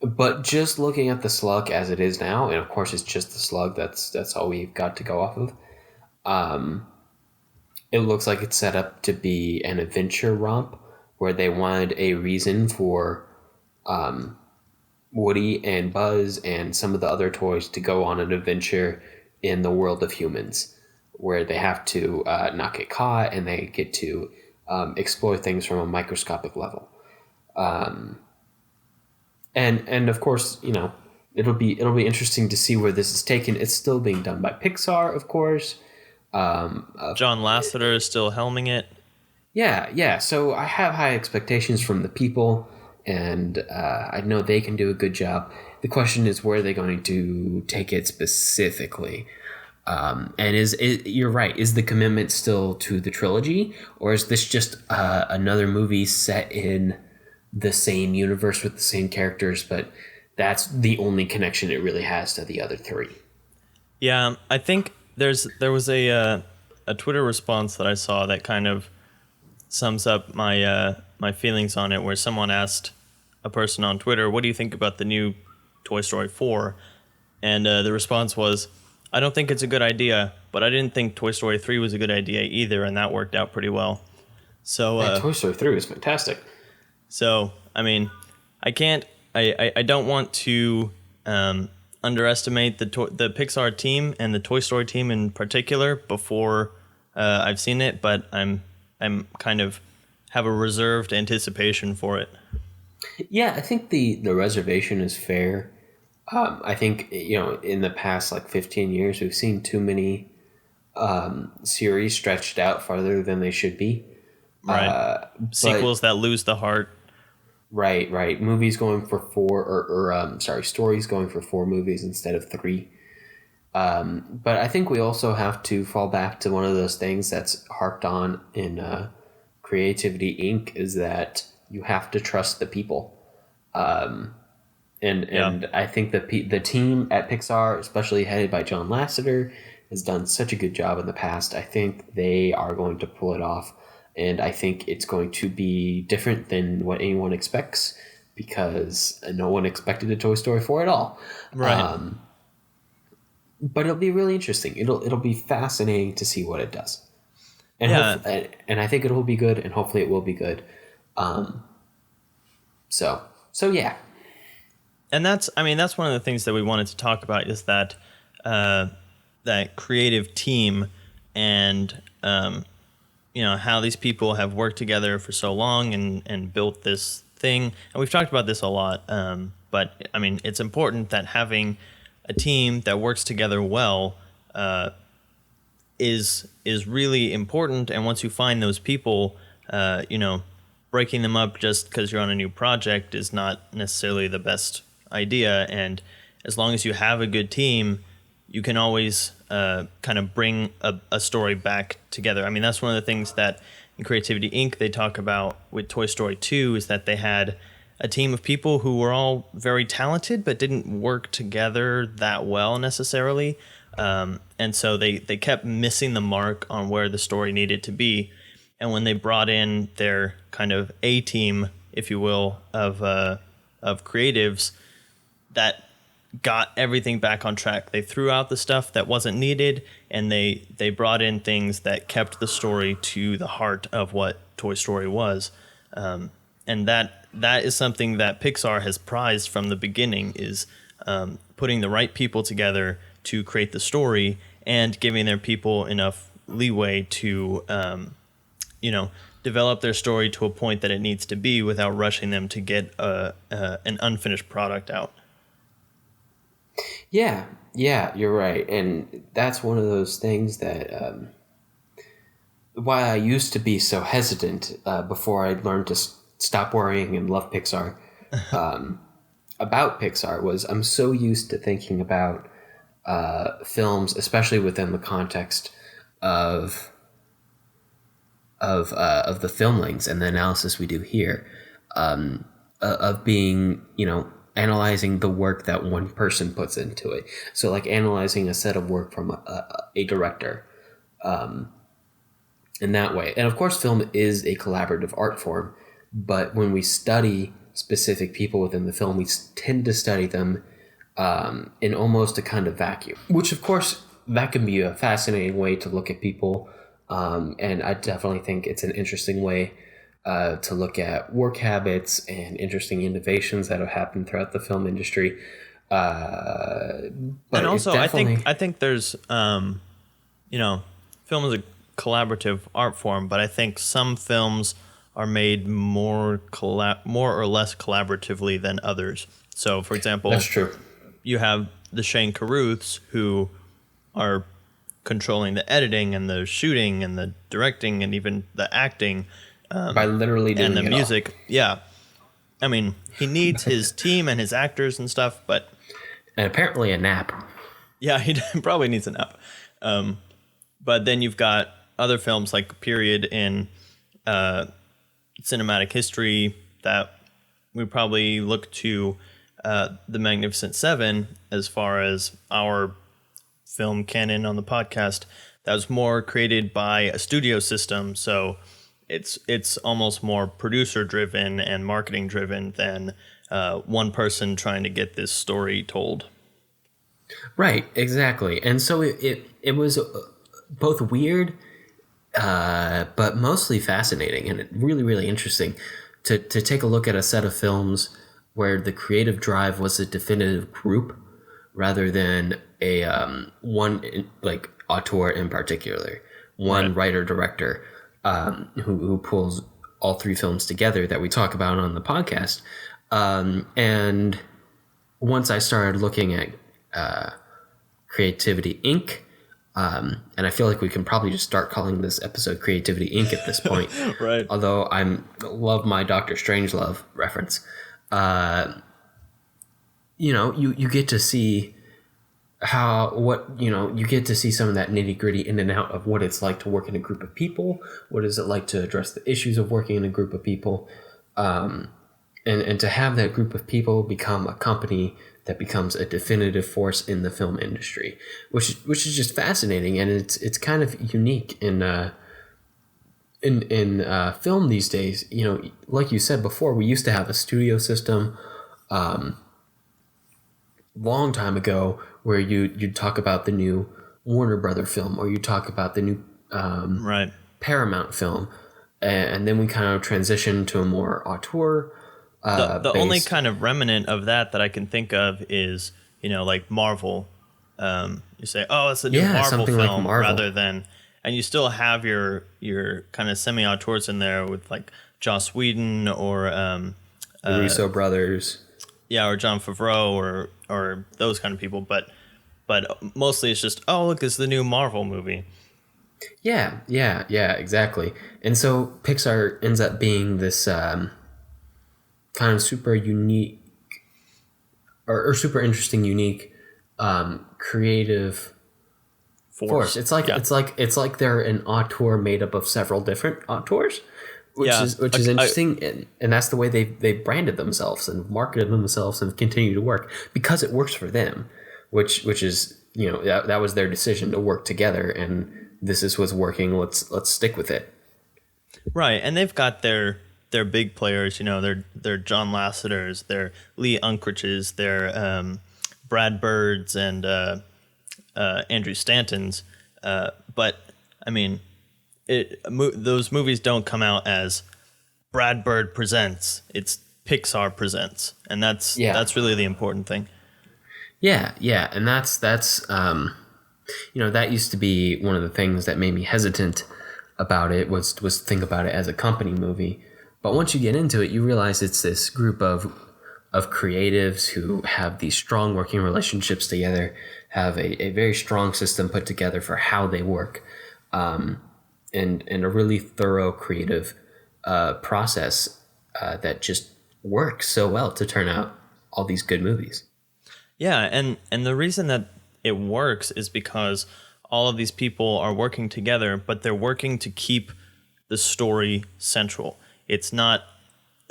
Speaker 2: But just looking at the slug as it is now, and of course it's just the slug, that's all we've got to go off of. It looks like it's set up to be an adventure romp where they wanted a reason for Woody and Buzz and some of the other toys to go on an adventure in the world of humans, where they have to not get caught and they get to explore things from a microscopic level. And of course, it'll be interesting to see where this is taken. It's still being done by Pixar, of course.
Speaker 1: John Lasseter is still helming it.
Speaker 2: Yeah. So I have high expectations from the people, and I know they can do a good job. The question is, where are they going to take it specifically? And you're right. Is the commitment still to the trilogy, or is this just another movie set in the same universe with the same characters, but that's the only connection it really has to the other three?
Speaker 1: Yeah, I think there was a Twitter response that I saw that kind of sums up my my feelings on it, where someone asked a person on Twitter, "What do you think about the new Toy Story 4?" And the response was, "I don't think it's a good idea, but I didn't think Toy Story 3 was a good idea either, and that worked out pretty well." So
Speaker 2: Toy Story 3 was fantastic.
Speaker 1: So I mean, I don't want to underestimate the Pixar team and the Toy Story team in particular before I've seen it, but I'm kind of have a reserved anticipation for it.
Speaker 2: Yeah, I think the reservation is fair. I think in the past 15 years we've seen too many series stretched out farther than they should be.
Speaker 1: Right. Sequels that lose the heart.
Speaker 2: Right. Movies going for stories going for 4 movies instead of 3. But I think we also have to fall back to one of those things that's harped on in Creativity Inc. is that you have to trust the people. And I think the team at Pixar, especially headed by John Lasseter, has done such a good job in the past. I think they are going to pull it off. And I think it's going to be different than what anyone expects, because no one expected a Toy Story 4 at all.
Speaker 1: Right.
Speaker 2: But it'll be really interesting. It'll be fascinating to see what it does. And and I think it will be good, and hopefully it will be good. So yeah.
Speaker 1: And that's one of the things that we wanted to talk about, is that that creative team, and how these people have worked together for so long and built this thing. And we've talked about this a lot, but I mean, it's important that having a team that works together well is really important. And once you find those people, breaking them up just because you're on a new project is not necessarily the best idea. And as long as you have a good team, you can always kind of bring a story back together. I mean, that's one of the things that in Creativity Inc. they talk about with Toy Story 2, is that they had a team of people who were all very talented but didn't work together that well necessarily. And so they kept missing the mark on where the story needed to be. And when they brought in their kind of A team, if you will, of creatives, that got everything back on track. They threw out the stuff that wasn't needed, and they brought in things that kept the story to the heart of what Toy Story was. And that is something that Pixar has prized from the beginning, is putting the right people together to create the story, and giving their people enough leeway to develop their story to a point that it needs to be without rushing them to get an unfinished product out.
Speaker 2: Yeah, you're right. And that's one of those things that why I used to be so hesitant before I learned to stop worrying and love Pixar about Pixar was I'm so used to thinking about films, especially within the context of the filmlings and the analysis we do here, of being, analyzing the work that one person puts into it. So like analyzing a set of work from a director, in that way. And of course, film is a collaborative art form, but when we study specific people within the film, we tend to study them in almost a kind of vacuum, which of course that can be a fascinating way to look at people. And I definitely think it's an interesting way to look at work habits and interesting innovations that have happened throughout the film industry. But
Speaker 1: and also, I think there's, film is a collaborative art form, but I think some films are made more or less collaboratively than others. So, for example,
Speaker 2: that's true.
Speaker 1: You have the Shane Carruths who are controlling the editing and the shooting and the directing and even the acting,
Speaker 2: by literally doing
Speaker 1: and the
Speaker 2: it
Speaker 1: music.
Speaker 2: all.
Speaker 1: Yeah, I mean, he needs his team and his actors and stuff, but
Speaker 2: and apparently a nap.
Speaker 1: Yeah, he probably needs a nap. But then you've got other films like Period in cinematic history that we probably look to The Magnificent Seven as far as our film canon on the podcast. That was more created by a studio system, so it's almost more producer driven and marketing driven than one person trying to get this story told.
Speaker 2: Right, exactly. And so it was both weird, but mostly fascinating and really, really interesting to take a look at a set of films where the creative drive was a definitive group rather than a one like auteur in particular, one writer director who pulls all three films together that we talk about on the podcast. And once I started looking at Creativity Inc., and I feel like we can probably just start calling this episode Creativity Inc. at this point.
Speaker 1: Right.
Speaker 2: Although love my Doctor Strangelove reference. You get to see you get to see some of that nitty gritty in and out of what it's like to work in a group of people. What is it like to address the issues of working in a group of people? And to have that group of people become a company that becomes a definitive force in the film industry, which is just fascinating, and it's kind of unique in film these days. Like you said before, we used to have a studio system, long time ago, where you'd talk about the new Warner Brother film, or you talk about the new Paramount film, and then we kind of transitioned to a more auteur.
Speaker 1: The only kind of remnant of that I can think of is, like Marvel. You say, oh, it's a new Marvel film, like Marvel. Rather than, and you still have your kind of semi-auteurs in there with like Joss Whedon or
Speaker 2: the Russo brothers.
Speaker 1: Yeah, or Jon Favreau or those kind of people. But mostly it's just, oh, look, it's the new Marvel movie.
Speaker 2: Yeah, exactly. And so Pixar ends up being this kind of super unique or super interesting, unique, creative force. It's like they're an auteur made up of several different auteurs, which is interesting, and that's the way they branded themselves and marketed themselves and continue to work because it works for them, which is that was their decision to work together, and this is what's working. Let's stick with it.
Speaker 1: Right, and they've got their big players, they're John Lasseter's, they're Lee Unkrich's, they're Brad Bird's and Andrew Stanton's. But I mean, those movies don't come out as Brad Bird presents. It's Pixar presents, and that's really the important thing.
Speaker 2: Yeah, and that's that used to be one of the things that made me hesitant about it was think about it as a company movie. But once you get into it, you realize it's this group of creatives who have these strong working relationships together, have a very strong system put together for how they work, and a really thorough creative process that just works so well to turn out all these good movies.
Speaker 1: Yeah, and the reason that it works is because all of these people are working together, but they're working to keep the story central. It's not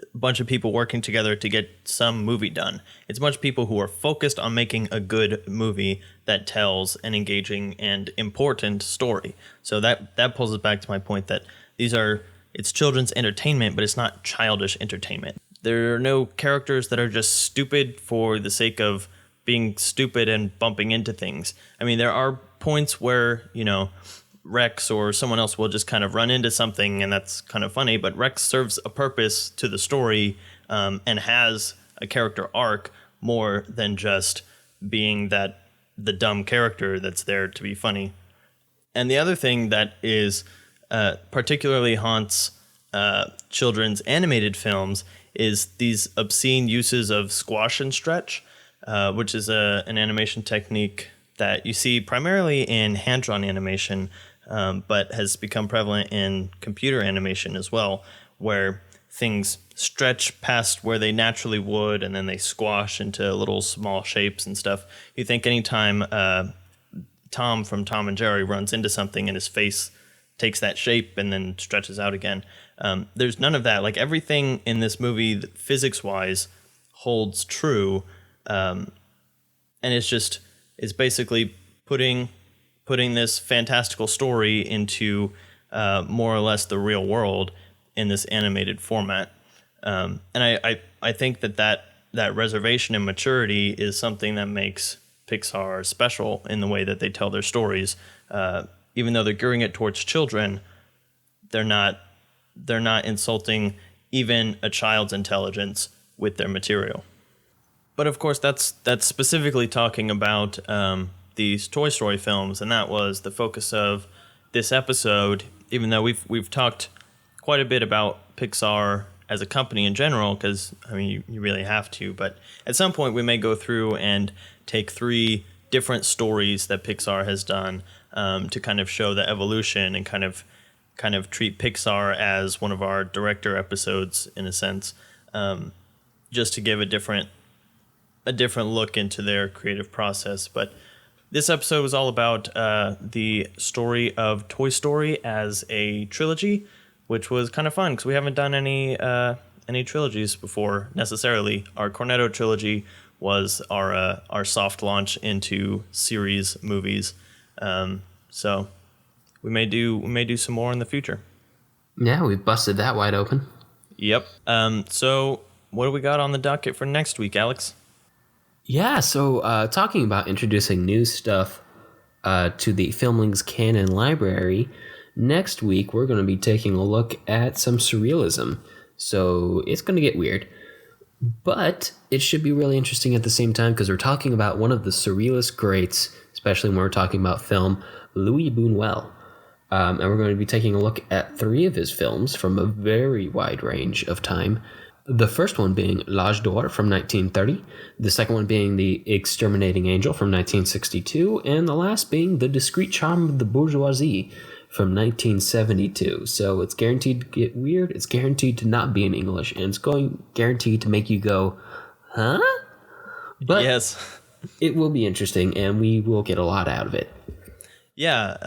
Speaker 1: a bunch of people working together to get some movie done. It's a bunch of people who are focused on making a good movie that tells an engaging and important story. So that pulls us back to my point that it's children's entertainment, but it's not childish entertainment. There are no characters that are just stupid for the sake of being stupid and bumping into things. I mean, there are points where, Rex or someone else will just kind of run into something, and that's kind of funny, but Rex serves a purpose to the story and has a character arc more than just being the dumb character that's there to be funny. And the other thing that is particularly haunts children's animated films is these obscene uses of squash and stretch, which is an animation technique that you see primarily in hand-drawn animation, but has become prevalent in computer animation as well, where things stretch past where they naturally would, and then they squash into little small shapes and stuff. You think anytime Tom from Tom and Jerry runs into something and his face takes that shape and then stretches out again. There's none of that. Like, everything in this movie, physics-wise, holds true, and it's basically putting this fantastical story into more or less the real world in this animated format. And I think that reservation and maturity is something that makes Pixar special in the way that they tell their stories. Even though they're gearing it towards children, they're not insulting even a child's intelligence with their material. But of course, that's specifically talking about these Toy Story films, and that was the focus of this episode. Even though we've talked quite a bit about Pixar as a company in general, because you really have to. But at some point, we may go through and take 3 different stories that Pixar has done to kind of show the evolution and kind of treat Pixar as one of our director episodes in a sense, just to give a different look into their creative process. But this episode was all about the story of Toy Story as a trilogy, which was kind of fun because we haven't done any trilogies before necessarily. Our Cornetto trilogy was our soft launch into series movies. So we may do some more in the future.
Speaker 2: Yeah, we've busted that wide open.
Speaker 1: Yep. So what do we got on the docket for next week, Alex?
Speaker 2: Yeah, so talking about introducing new stuff to the Filmlings Canon library, next week we're going to be taking a look at some surrealism. So it's going to get weird, but it should be really interesting at the same time because we're talking about one of the surrealist greats, especially when we're talking about film, Louis Buñuel. And we're going to be taking a look at 3 of his films from a very wide range of time. The first one being L'Âge d'Or from 1930, the second one being The Exterminating Angel from 1962, and the last being The Discreet Charm of the Bourgeoisie from 1972. So it's guaranteed to get weird, it's guaranteed to not be in English, and it's guaranteed to make you go, huh? But
Speaker 1: yes,
Speaker 2: it will be interesting, and we will get a lot out of it.
Speaker 1: Yeah,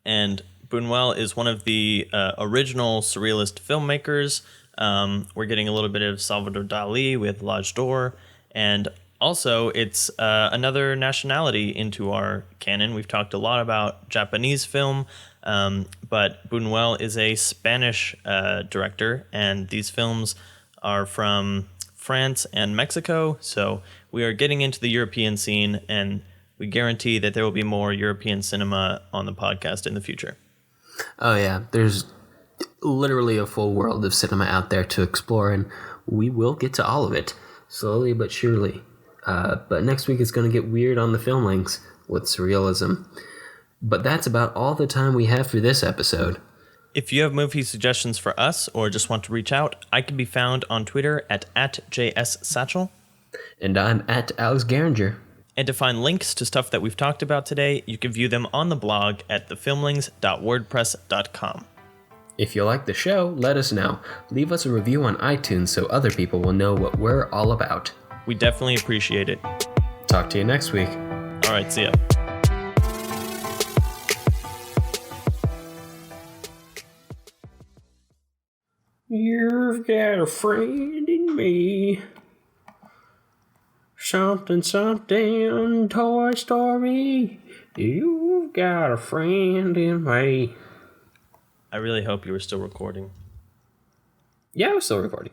Speaker 1: and Buñuel is one of the original surrealist filmmakers. We're getting a little bit of Salvador Dali with L'Âge d'Or, and also it's another nationality into our canon. We've talked a lot about Japanese film, but Buñuel is a Spanish director, and these films are from France and Mexico, so we are getting into the European scene, and we guarantee that there will be more European cinema on the podcast in the future.
Speaker 2: Oh yeah, there's literally a full world of cinema out there to explore, and we will get to all of it slowly but surely. But next week is going to get weird on the Filmlings with surrealism. But that's about all the time we have for this episode.
Speaker 1: If you have movie suggestions for us or just want to reach out, I can be found on Twitter at JSSatchel.
Speaker 2: And I'm at Alex Garinger.
Speaker 1: And to find links to stuff that we've talked about today, you can view them on the blog at thefilmlings.wordpress.com.
Speaker 2: If you like the show, let us know. Leave us a review on iTunes so other people will know what we're all about.
Speaker 1: We definitely appreciate it.
Speaker 2: Talk to you next week.
Speaker 1: All right, see ya.
Speaker 2: You've got a friend in me. Something, Toy Story. You've got a friend in me.
Speaker 1: I really hope you were still recording.
Speaker 2: Yeah, I was still recording.